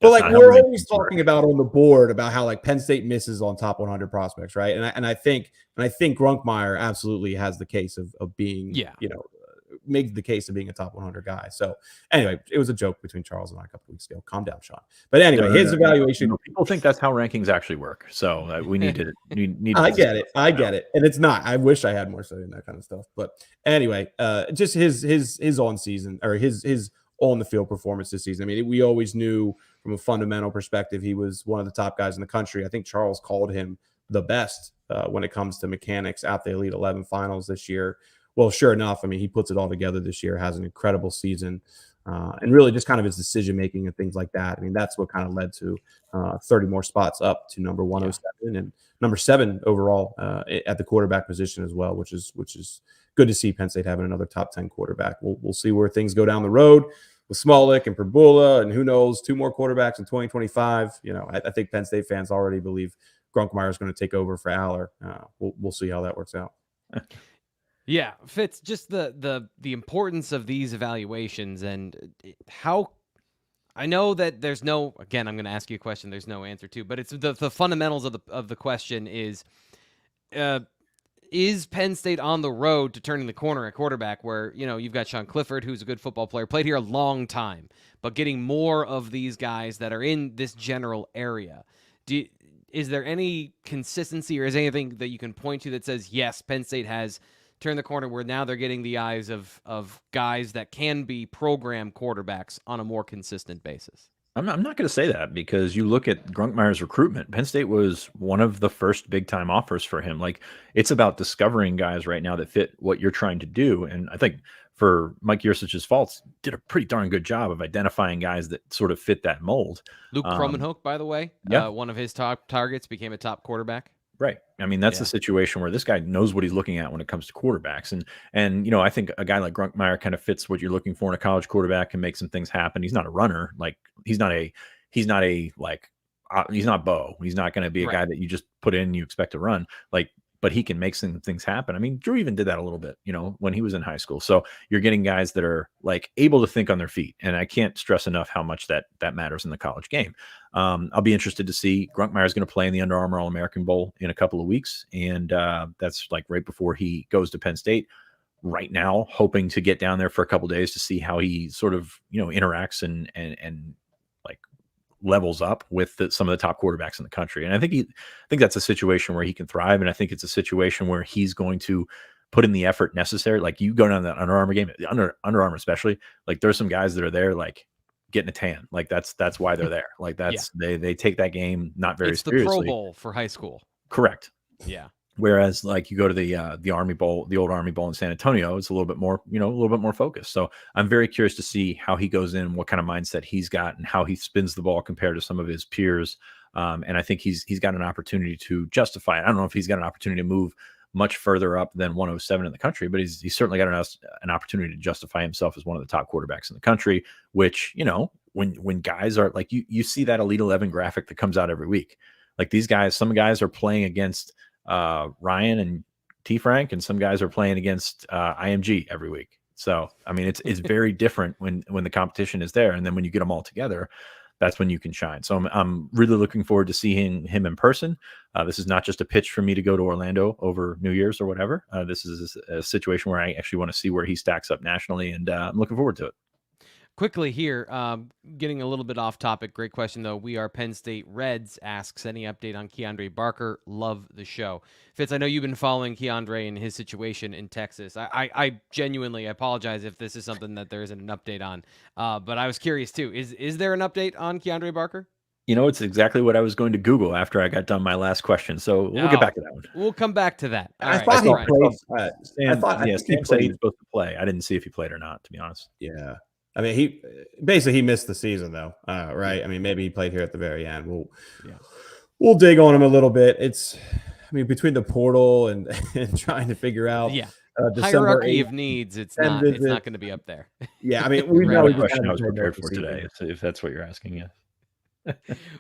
S3: But like we're always talking about on the board about how like Penn State misses on top 100 prospects, right? And I think Grunkmeyer absolutely has the case of being, makes the case of being a top 100 guy. So anyway, it was a joke between Charles and I a couple weeks ago. Calm down, Sean. But anyway, his evaluation.
S2: People think that's how rankings actually work. So we need to.
S3: I get it, and it's not. I wish I had more study in that kind of stuff. But anyway, just his on season or his on the field performance this season. I mean, we always knew from a fundamental perspective he was one of the top guys in the country. I think Charles called him the best when it comes to mechanics at the Elite 11 finals this year. Well, sure enough, I mean, he puts it all together this year, has an incredible season, and really just kind of his decision-making and things like that. I mean, that's what kind of led to 30 more spots up to number 107 and number 7 overall at the quarterback position as well, which is good to see Penn State having another top 10 quarterback. We'll see where things go down the road with Smolik and Perbula, and who knows, 2 more quarterbacks in 2025. I think Penn State fans already believe Grunkmeyer is going to take over for Aller. We'll see how that works out.
S1: Yeah, Fitz, just the importance of these evaluations and how I know that there's no, again, I'm going to ask you a question there's no answer to, but it's the fundamentals of the question is Penn State on the road to turning the corner at quarterback where, you've got Sean Clifford, who's a good football player, played here a long time, but getting more of these guys that are in this general area. Is there any consistency or is anything that you can point to that says, yes, Penn State has turn the corner where now they're getting the eyes of guys that can be program quarterbacks on a more consistent basis?
S2: I'm not going to say that, because you look at Grunkmeyer's recruitment. Penn State was one of the first big time offers for him. Like, it's about discovering guys right now that fit what you're trying to do. And I think for Mike Yurcich's faults, did a pretty darn good job of identifying guys that sort of fit that mold.
S1: Luke Kromenhoek, by the way, one of his top targets, became a top quarterback.
S2: Right. I mean, that's the situation where this guy knows what he's looking at when it comes to quarterbacks. And you know, I think a guy like Grunkmeyer kind of fits what you're looking for in a college quarterback, and make some things happen. He's not a runner. Like, he's not Bo. He's not going to be a guy that you just put in and you expect to run. Like, but he can make some things happen. I mean, Drew even did that a little bit, you know, when he was in high school. So you're getting guys that are like able to think on their feet. And I can't stress enough how much that matters in the college game. I'll be interested to see. Grunkmeyer is going to play in the Under Armour All-American Bowl in a couple of weeks. And that's like right before he goes to Penn State. Right now, hoping to get down there for a couple of days to see how he sort of, you know, interacts and like levels up with some of the top quarterbacks in the country. And I think that's a situation where he can thrive. And I think it's a situation where he's going to put in the effort necessary. Like, you go down that Under Armour game, Under Armour especially, like, there's some guys that are there like getting a tan. Like, that's why they're there. Like, that's they take that game not very seriously.
S1: It's the Pro Bowl for high school.
S2: Correct.
S1: Yeah. Whereas,
S2: like, you go to the Army Bowl, the old Army Bowl in San Antonio, it's a little bit more, you know, a little bit more focused. So I'm very curious to see how he goes in, what kind of mindset he's got, and how he spins the ball compared to some of his peers. And I think he's got an opportunity to justify it. I don't know if he's got an opportunity to move much further up than 107 in the country, but he's certainly got an opportunity to justify himself as one of the top quarterbacks in the country, which, you know, when guys are like, you see that Elite 11 graphic that comes out every week. Like, these guys, some guys are playing against Ryan and T Frank, and some guys are playing against IMG every week. So, I mean, it's very different when the competition is there. And then when you get them all together, that's when you can shine. So I'm really looking forward to seeing him in person. This is not just a pitch for me to go to Orlando over New Year's or whatever. This is a situation where I actually want to see where he stacks up nationally, and I'm looking forward to it.
S1: Quickly here, getting a little bit off topic. Great question, though. We Are Penn State Reds asks, any update on Keandre Barker? Love the show. Fitz, I know you've been following Keandre and his situation in Texas. I genuinely apologize if this is something that there isn't an update on, but I was curious, too. Is there an update on Keandre Barker?
S2: You know, it's exactly what I was going to Google after I got done my last question. So we'll get back to that one.
S1: We'll come back to that.
S3: I thought he played.
S2: Sam said he was supposed to play. I didn't see if he played or not, to be honest.
S3: Yeah. I mean, he missed the season, though, right? I mean, maybe he played here at the very end. We'll dig on him a little bit. Between the portal and trying to figure out
S1: hierarchy of needs, it's not going to be up there.
S3: Yeah, I mean, we know
S2: the question I was prepared for today, if that's what you're asking. Yeah,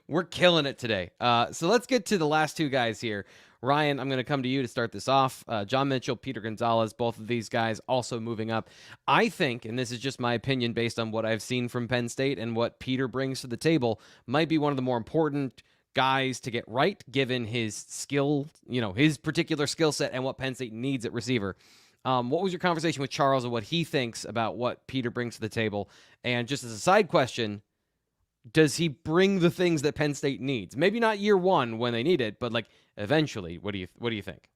S1: we're killing it today. So let's get to the last two guys here. Ryan, I'm going to come to you to start this off. John Mitchell, Peter Gonzalez, both of these guys also moving up. I think, and this is just my opinion based on what I've seen from Penn State and what Peter brings to the table, might be one of the more important guys to get right, given his skill, you know, his particular skill set and what Penn State needs at receiver. What was your conversation with Charles and what he thinks about what Peter brings to the table? And just as a side question, does he bring the things that Penn State needs? Maybe not year one when they need it, but like eventually. What do you think?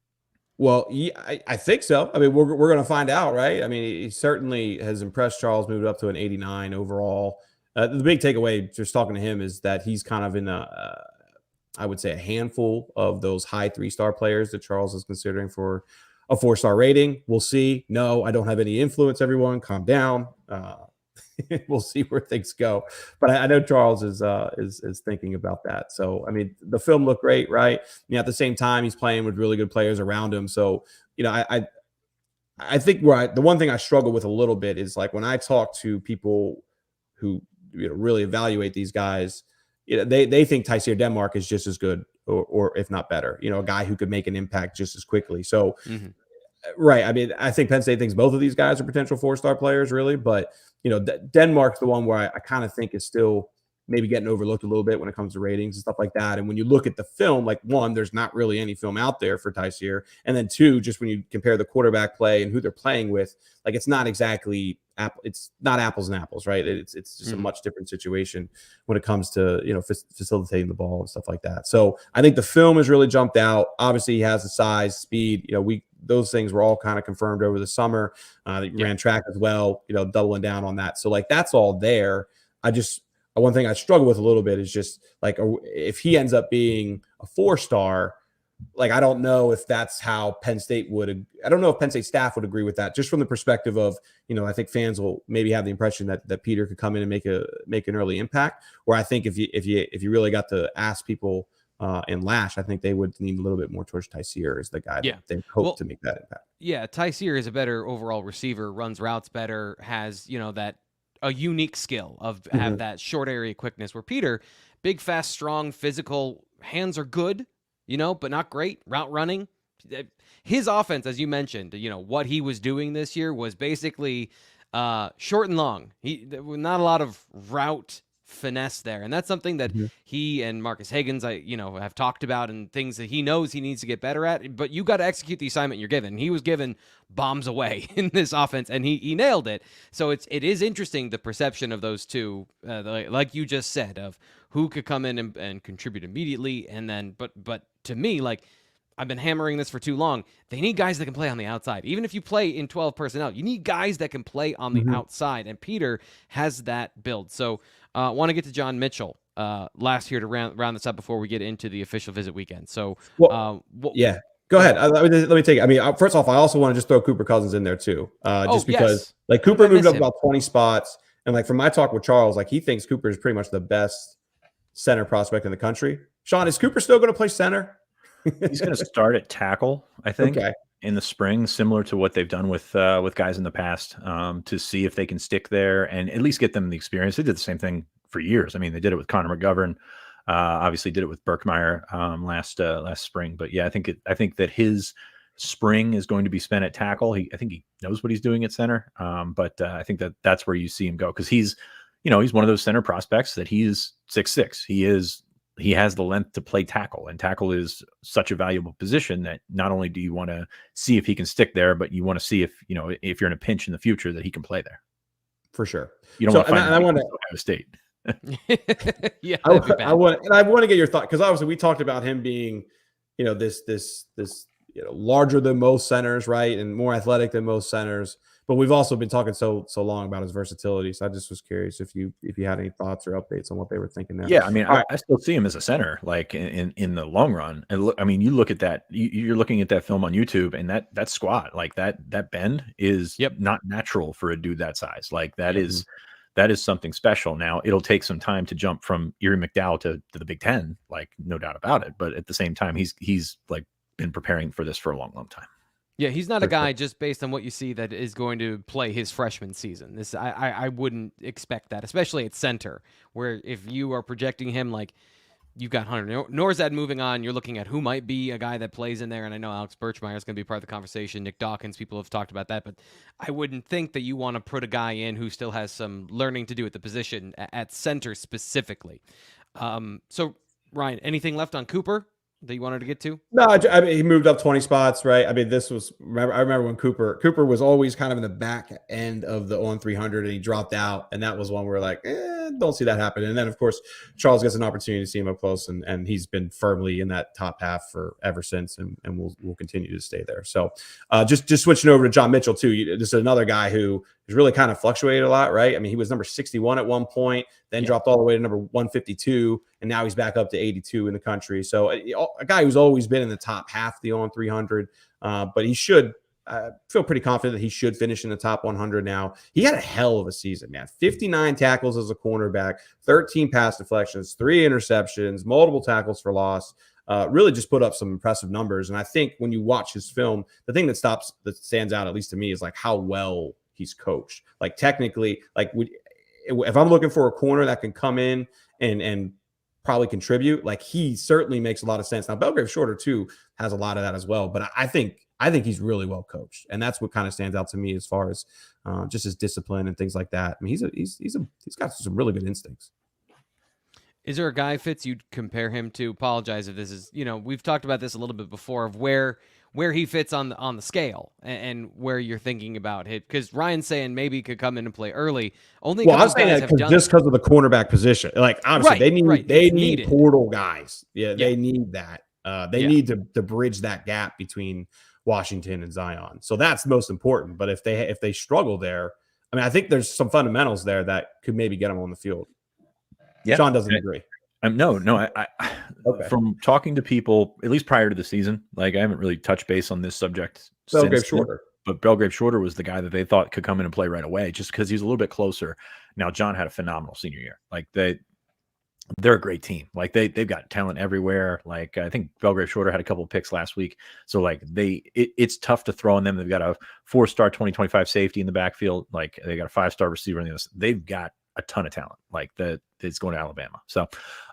S3: Well, yeah, I think so. I mean, we're going to find out, right? I mean, he certainly has impressed. Charles moved up to an 89 overall. The big takeaway, just talking to him, is that he's kind of in I would say, a handful of those high 3-star players that Charles is considering for a 4-star rating. We'll see. No, I don't have any influence. Everyone, calm down. We'll see where things go. But I know Charles is thinking about that. So, I mean, the film looked great, right? At the same time, he's playing with really good players around him. So, I think the one thing I struggle with a little bit is like when I talk to people who really evaluate these guys, they think Tyseer Denmark is just as good or if not better, a guy who could make an impact just as quickly. So, right. I mean, I think Penn State thinks both of these guys are potential 4-star players, really. But, Denmark's the one where I kind of think is still maybe getting overlooked a little bit when it comes to ratings and stuff like that. And when you look at the film, like, one, there's not really any film out there for Tyseer. And then two, just when you compare the quarterback play and who they're playing with, like, it's not exactly it's not apples and apples, right? It's just a much different situation when it comes to, facilitating the ball and stuff like that. So I think the film has really jumped out. Obviously, he has the size, speed, those things were all kind of confirmed over the summer. Ran track as well, doubling down on that. So like, that's all there. one thing I struggle with a little bit is just like if he ends up being a 4-star, like I don't know if that's how Penn State would. I don't know if Penn State staff would agree with that. Just from the perspective of, I think fans will maybe have the impression that Peter could come in and make an early impact. Or I think if you really got to ask people and Lash, I think they would lean a little bit more towards Tyseer as the guy that they hope to make that impact.
S1: Yeah, Tyseer is a better overall receiver, runs routes better, has, that a unique skill of have that short area quickness, where Peter, big, fast, strong, physical, hands are good, but not great. Route running. His offense, as you mentioned, what he was doing this year was basically short and long. Not a lot of route finesse there, and that's something that he and Marcus Higgins have talked about, and things that he knows he needs to get better at. But you got to execute the assignment you're given. He was given bombs away in this offense, and he nailed it. So it is interesting, the perception of those two, like you just said, of who could come in and contribute immediately, and then but to me, like, I've been hammering this for too long. They need guys that can play on the outside. Even if you play in 12 personnel, you need guys that can play on the outside, and Peter has that build. So I want to get to John Mitchell last here to round this up before we get into the official visit weekend. So,
S3: yeah, go ahead. Let me take it. I mean, first off, I also want to just throw Cooper Cousins in there too, just because like Cooper moved up about 20 spots, and like from my talk with Charles, like he thinks Cooper is pretty much the best center prospect in the country. Sean, is Cooper still going to play center?
S2: He's going to start at tackle, I think, in the spring, similar to what they've done with guys in the past, to see if they can stick there and at least get them the experience. They did the same thing for years. I mean, they did it with Connor McGovern, obviously did it with Berkmeyer last spring. But yeah, I think that his spring is going to be spent at tackle. I think he knows what he's doing at center, but I think that's where you see him go, because he's one of those center prospects that he's 6'6". He has the length to play tackle, and tackle is such a valuable position that not only do you want to see if he can stick there, but you want to see if you're in a pinch in the future that he can play there.
S3: For sure.
S2: You don't want to find Ohio State.
S3: Yeah, I want to get your thought, because obviously we talked about him being, this larger than most centers, right, and more athletic than most centers. But we've also been talking so long about his versatility. So I just was curious if you had any thoughts or updates on what they were thinking there.
S2: Yeah, I mean, I still see him as a center, like in the long run. And look, I mean, you look at that. You're looking at that film on YouTube, and that squat, like that bend is not natural for a dude that size. Like that is something special. Now it'll take some time to jump from Erie McDowell to the Big Ten, like no doubt about it. But at the same time, he's like been preparing for this for a long time.
S1: Yeah, he's not a guy just based on what you see that is going to play his freshman season. This I wouldn't expect that, especially at center, where if you are projecting him like you've got Hunter Norzad moving on, you're looking at who might be a guy that plays in there. And I know Alex Birchmeyer is going to be part of the conversation. Nick Dawkins, people have talked about that, but I wouldn't think that you want to put a guy in who still has some learning to do at the position at center specifically. So Ryan, anything left on Cooper that you wanted to get to?
S3: No, I mean, he moved up 20 spots, right? I mean, I remember when Cooper was always kind of in the back end of the on 300, and he dropped out, and that was one where like, don't see that happen. And then of course Charles gets an opportunity to see him up close, and he's been firmly in that top half for ever since, and will continue to stay there. So just switching over to John Mitchell too. This is another guy who has really kind of fluctuated a lot, right? I mean, he was number 61 at one point, then dropped all the way to number 152, and now he's back up to 82 in the country. So a guy who's always been in the top half of the on 300, but he should feel pretty confident that he should finish in the top 100 now. He had a hell of a season, man. 59 tackles as a cornerback, 13 pass deflections, 3 interceptions, multiple tackles for loss. Really just put up some impressive numbers. And I think when you watch his film, the thing that stands out, at least to me, is like how well he's coached. Like technically, like if I'm looking for a corner that can come in and probably contribute, like he certainly makes a lot of sense. Now Belgrave Shorter too has a lot of that as well, but I think he's really well coached, and that's what kind of stands out to me as far as just his discipline and things like that. I mean, he's got some really good instincts.
S1: Is there a guy, Fitz, you'd compare him to? Apologize if this is, we've talked about this a little bit before, of where he fits on the scale and where you're thinking about it. Because Ryan's saying maybe he could come in and play early. I'm saying that
S3: just because of the cornerback position. Like obviously they need portal guys. Yeah, they need that. They need to bridge that gap between Washington and Zion. So that's most important. But if they struggle there, I mean, I think there's some fundamentals there that could maybe get them on the field.
S2: Yeah.
S3: Sean doesn't agree.
S2: No. I
S3: Okay.
S2: From talking to people, at least prior to the season, like I haven't really touched base on this subject
S3: Belgrave
S2: since then,
S3: Shorter.
S2: but Belgrave Shorter was the guy that they thought could come in and play right away just because he's a little bit closer. Now, John had a phenomenal senior year. Like they're a great team. Like they've got talent everywhere. Like I think Belgrave Shorter had a couple of picks last week. So like it's tough to throw on them. They've got a 4-star 2025 safety in the backfield. Like they got a 5-star receiver in the other. They've got a ton of talent. Like it's going to Alabama. So,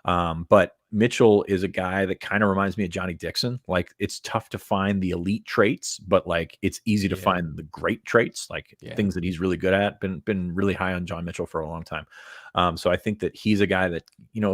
S2: but Mitchell is a guy that kind of reminds me of Johnny Dixon. Like it's tough to find the elite traits, but like it's easy to find the great traits, like things that he's really good at. Been really high on John Mitchell for a long time. So I think that he's a guy that,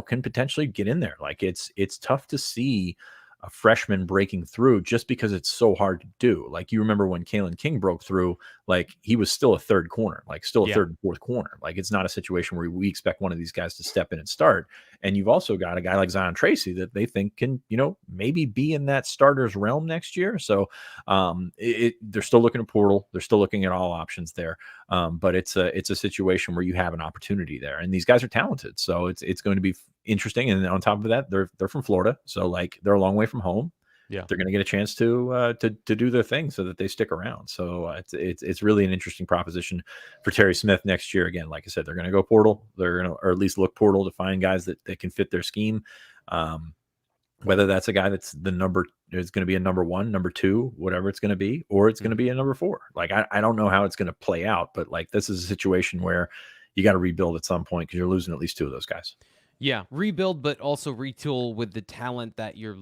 S2: can potentially get in there. Like it's tough to see a freshman breaking through just because it's so hard to do. Like you remember when Kalen King broke through, like he was still a third corner, like still a third and fourth corner. Like it's not a situation where we expect one of these guys to step in and start. And you've also got a guy like Zion Tracy that they think can, maybe be in that starter's realm next year. So they're still looking at portal. They're still looking at all options there. But it's a situation where you have an opportunity there, and these guys are talented. So it's going to be interesting. And on top of that, they're from Florida. So like they're a long way from home. Yeah, they're going to get a chance to do their thing so that they stick around. So it's really an interesting proposition for Terry Smith next year. Again, like I said, they're going to go portal. They're going to, or at least look portal to find guys that can fit their scheme. Whether that's a guy that's is going to be a number 1, number 2, whatever it's going to be, or it's going to be a number 4. Like I don't know how it's going to play out, but like this is a situation where you got to rebuild at some point because you're losing at least 2 of those guys. Yeah,
S1: rebuild, but also retool with the talent that you're.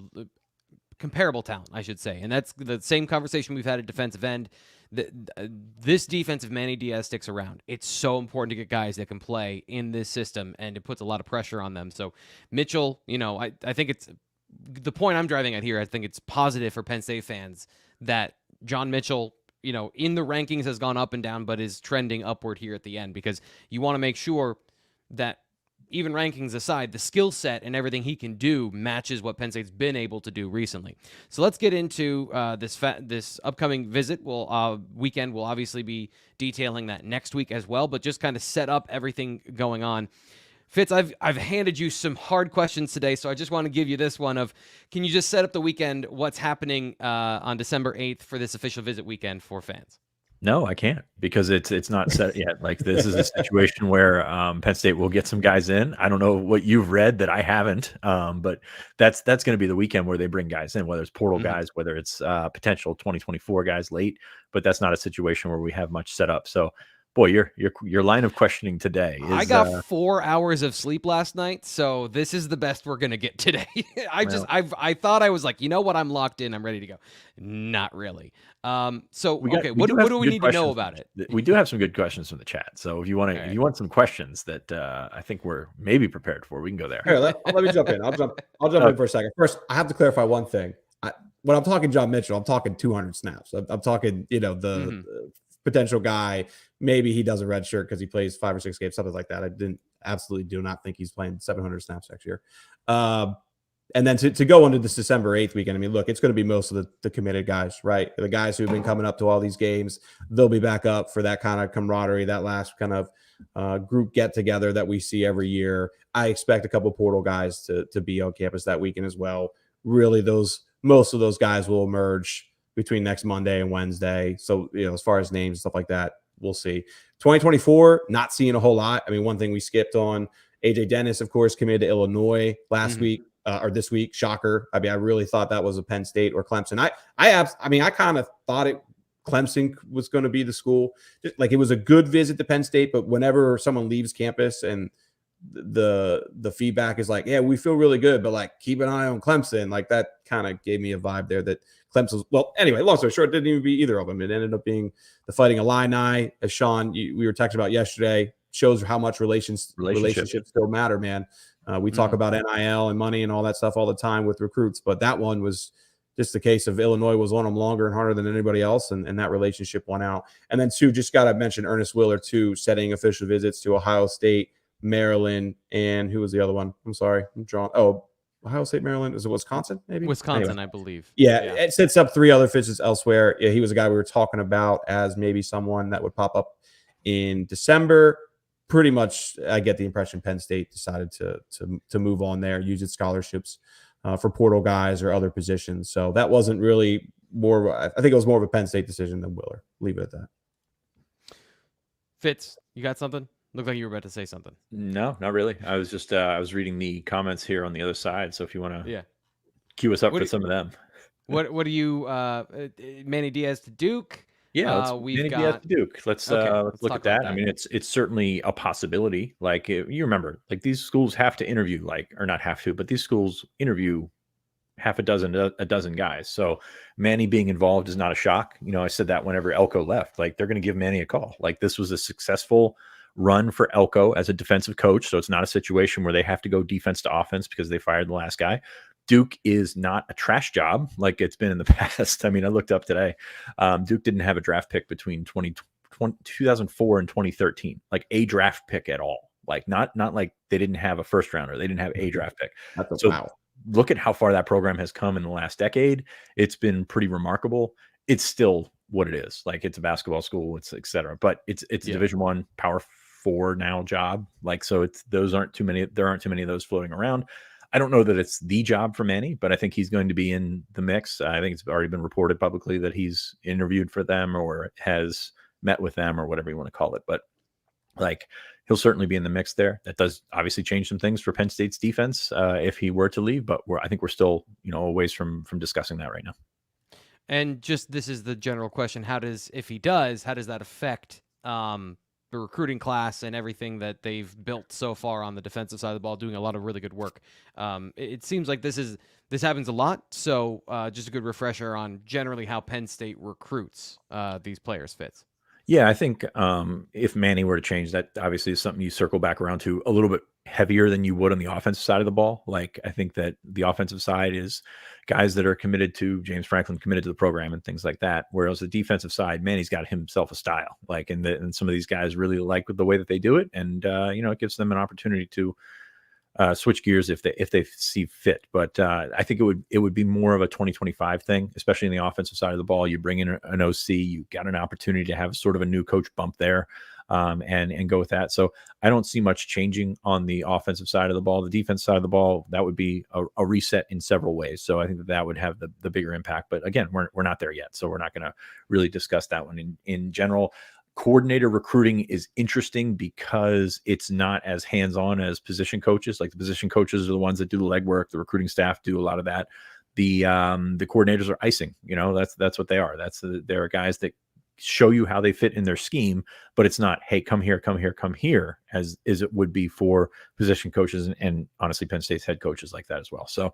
S1: Comparable talent, I should say. And that's the same conversation we've had at defensive end. This defensive Manny Diaz sticks around. It's so important to get guys that can play in this system, and it puts a lot of pressure on them. So Mitchell, I think it's the point I'm driving at here. I think it's positive for Penn State fans that John Mitchell, in the rankings has gone up and down, but is trending upward here at the end, because you want to make sure that even rankings aside, the skill set and everything he can do matches what Penn State's been able to do recently. So let's get into this upcoming visit. Weekend. We'll obviously be detailing that next week as well, but just kind of set up everything going on. Fitz, I've handed you some hard questions today, so I just want to give you this one of, can you just set up the weekend, what's happening on December 8th for this official visit weekend for fans?
S2: No, I can't, because it's not set yet. Like this is a situation where Penn State will get some guys in. I don't know what you've read that I haven't, but that's going to be the weekend where they bring guys in, whether it's portal guys, whether it's potential 2024 guys late. But that's not a situation where we have much set up. So, boy, your line of questioning today is,
S1: I got 4 hours of sleep last night, so this is the best we're gonna get today. I thought I was like, you know what, I'm locked in, I'm ready to go. Not really. What do we need to know about it?
S2: We do have some good questions from the chat. So if you want some questions that I think we're maybe prepared for, we can go there.
S3: Here, let me jump in. I'll jump in for a second. First, I have to clarify one thing. When I'm talking John Mitchell, I'm talking 200 snaps. I'm talking, the potential guy. Maybe he does a red shirt because he plays 5 or 6 games, something like that. I absolutely do not think he's playing 700 snaps next year. And then to go into this December 8th weekend, I mean, look, it's going to be most of the committed guys, right? The guys who've been coming up to all these games, they'll be back up for that kind of camaraderie, that last kind of group get together that we see every year. I expect a couple of portal guys to be on campus that weekend as well. Really, most of those guys will emerge between next Monday and Wednesday. So, as far as names and stuff like that, we'll see. 2024, not seeing a whole lot. I mean, one thing we skipped on, AJ Dennis, of course, committed to Illinois last week. Or this week, shocker. I mean, I really thought that was a Penn State or Clemson. I kind of thought Clemson was going to be the school. Like, it was a good visit to Penn State, but whenever someone leaves campus and the feedback is like, yeah, we feel really good, but like, keep an eye on Clemson. Like, that kind of gave me a vibe there that Clemson's, well, anyway, long story short, it didn't even be either of them. It ended up being the Fighting Illini, as Sean, we were texting about yesterday, shows how much relationships still matter, man. We talk about NIL and money and all that stuff all the time with recruits, but that one was just the case of Illinois was on them longer and harder than anybody else, and that relationship won out. And then, two, just got to mention Ernest Willer, too, setting official visits to Ohio State, Maryland, and who was the other one? I'm sorry. I'm drawing. Oh, Ohio State, Maryland. Is it Wisconsin, maybe?
S1: Wisconsin,
S3: anyway.
S1: I believe.
S3: Yeah, it sets up 3 other visits elsewhere. Yeah, he was a guy we were talking about as maybe someone that would pop up in December. pretty much, I get the impression Penn State decided to move on there, use its scholarships for portal guys or other positions. So that wasn't really I think it was more of a Penn State decision than Willer. Leave it at that.
S1: Fitz, you got something? Looked like you were about to say something.
S2: No, not really. I was just I was reading the comments here on the other side. So if you want to cue us up for some of them.
S1: What do you Manny Diaz to Duke?
S2: Yeah,
S1: we've got
S2: to Duke. Let's look at that. I mean, it's certainly a possibility. Like you remember, like these schools have to interview, or not have to, but these schools interview half a dozen guys. So Manny being involved is not a shock. I said that whenever Elko left, like they're going to give Manny a call. Like this was a successful run for Elko as a defensive coach. So it's not a situation where they have to go defense to offense because they fired the last guy. Duke is not a trash job like it's been in the past. I mean, I looked up today. Duke didn't have a draft pick between 2004 and 2013, like a draft pick at all. Like not like they didn't have a first rounder. They didn't have a draft pick. Wow. Look at how far that program has come in the last decade. It's been pretty remarkable. It's still what it is. Like it's a basketball school, it's et cetera, but it's a Division I Power 4 now job. Like, so there aren't too many of those floating around. I don't know that it's the job for Manny, but I think he's going to be in the mix. I think it's already been reported publicly that he's interviewed for them or has met with them or whatever you want to call it. But like, he'll certainly be in the mix there. That does obviously change some things for Penn State's defense if he were to leave, but I think we're still, a ways from discussing that right now.
S1: And just, this is the general question. If he does, how does that affect the recruiting class and everything that they've built so far on the defensive side of the ball, doing a lot of really good work? It seems like this happens a lot. So just a good refresher on generally how Penn State recruits these players. Fits.
S2: Yeah, I think if Manny were to change, that obviously is something you circle back around to a little bit heavier than you would on the offensive side of the ball. Like, I think that the offensive side is guys that are committed to James Franklin, committed to the program and things like that. Whereas the defensive side, Manny's got himself a style, like, and some of these guys really like the way that they do it. And, it gives them an opportunity to switch gears if they see fit. But I think it would be more of a 2025 thing, especially in the offensive side of the ball. You bring in an OC, you got an opportunity to have sort of a new coach bump there, and go with that. So I don't see much changing on the offensive side of the ball. The defense side of the ball, that would be a reset in several ways. So I think that would have the bigger impact. But again, we're not there yet, so we're not going to really discuss that one in general. Coordinator recruiting is interesting because it's not as hands-on as position coaches. Like, the position coaches are the ones that do the legwork. The recruiting staff do a lot of that. The coordinators are icing. That's what they are. They're guys that show you how they fit in their scheme, but it's not, hey, come here, as it would be for position coaches and honestly Penn State's head coaches like that as well. So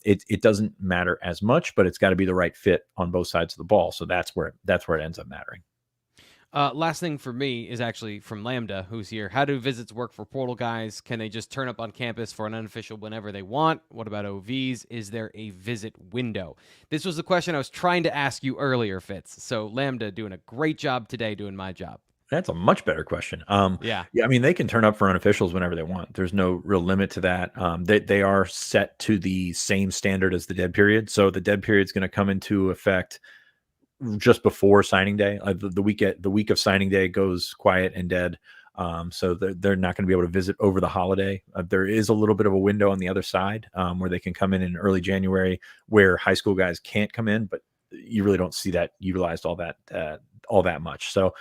S2: it doesn't matter as much, but it's got to be the right fit on both sides of the ball. So that's where it ends up mattering.
S1: Last thing for me is actually from Lambda, who's here. How do visits work for portal guys? Can they just turn up on campus for an unofficial whenever they want? What about OVs? Is there a visit window? This was the question I was trying to ask you earlier, Fitz. So Lambda doing a great job today doing my job.
S2: That's a much better question.
S1: Yeah.
S2: I mean, they can turn up for unofficials whenever they want. There's no real limit to that. They are set to the same standard as the dead period. So the dead period is going to come into effect just before signing day. The week of signing day goes quiet and dead. So they're not going to be able to visit over the holiday. There is a little bit of a window on the other side where they can come in early January, where high school guys can't come in, but you really don't see that utilized all that much. So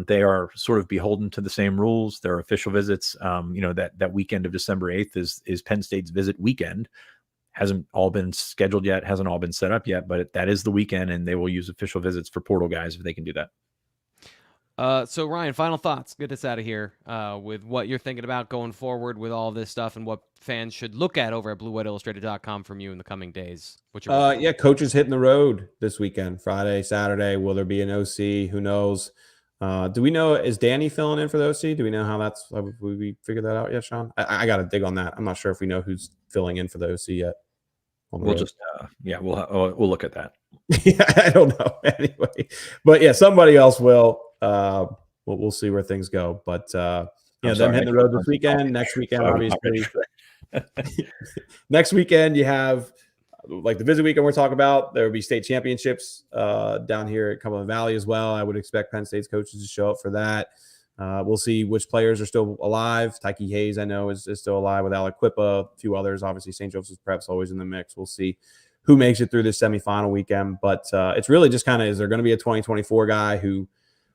S2: they are sort of beholden to the same rules. Their official visits, that weekend of December 8th is Penn State's visit weekend. Hasn't all been scheduled yet, hasn't all been set up yet, but that is the weekend, and they will use official visits for portal guys if they can do that.
S1: So Ryan, final thoughts. Get us out of here with what you're thinking about going forward with all this stuff and what fans should look at over at BlueWhiteIllustrated.com from you in the coming days.
S3: Coaches hitting the road this weekend, Friday, Saturday. Will there be an OC? Who knows? Do we know, is Danny filling in for the OC? Do we know how have we figured that out yet, Sean? I got to dig on that. I'm not sure if we know who's filling in for the OC yet.
S2: We'll just, we'll look at that.
S3: Yeah, I don't know. Anyway, but yeah, somebody else will. We'll see where things go. But them hitting the road this weekend. Next weekend, obviously. Next weekend, you have like the visit weekend we're talking about. There will be state championships down here at Cumberland Valley as well. I would expect Penn State's coaches to show up for that. We'll see which players are still alive. Tyke Hayes, I know, is still alive with Alec Quippa, a few others. Obviously, St. Joseph's Prep's always in the mix. We'll see who makes it through this semifinal weekend. But it's really just kind of, is there going to be a 2024 guy who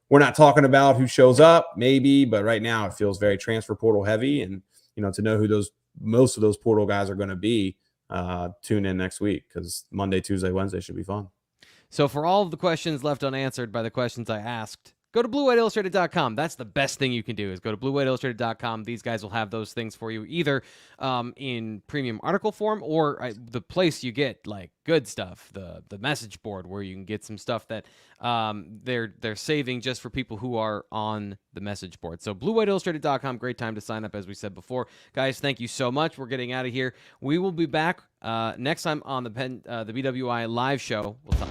S3: we're not talking about who shows up? Maybe, but right now it feels very transfer portal heavy. And, to know who most of those portal guys are going to be, tune in next week, because Monday, Tuesday, Wednesday should be fun.
S1: So for all of the questions left unanswered by the questions I asked, go to bluewhiteillustrated.com. That's the best thing you can do, is go to bluewhiteillustrated.com. These guys will have those things for you, either in premium article form, or the place you get like good stuff, the message board, where you can get some stuff that they're saving just for people who are on the message board. So bluewhiteillustrated.com, great time to sign up, as we said before. Guys, thank you so much. We're getting out of here. We will be back next time on the BWI Live Show. We'll talk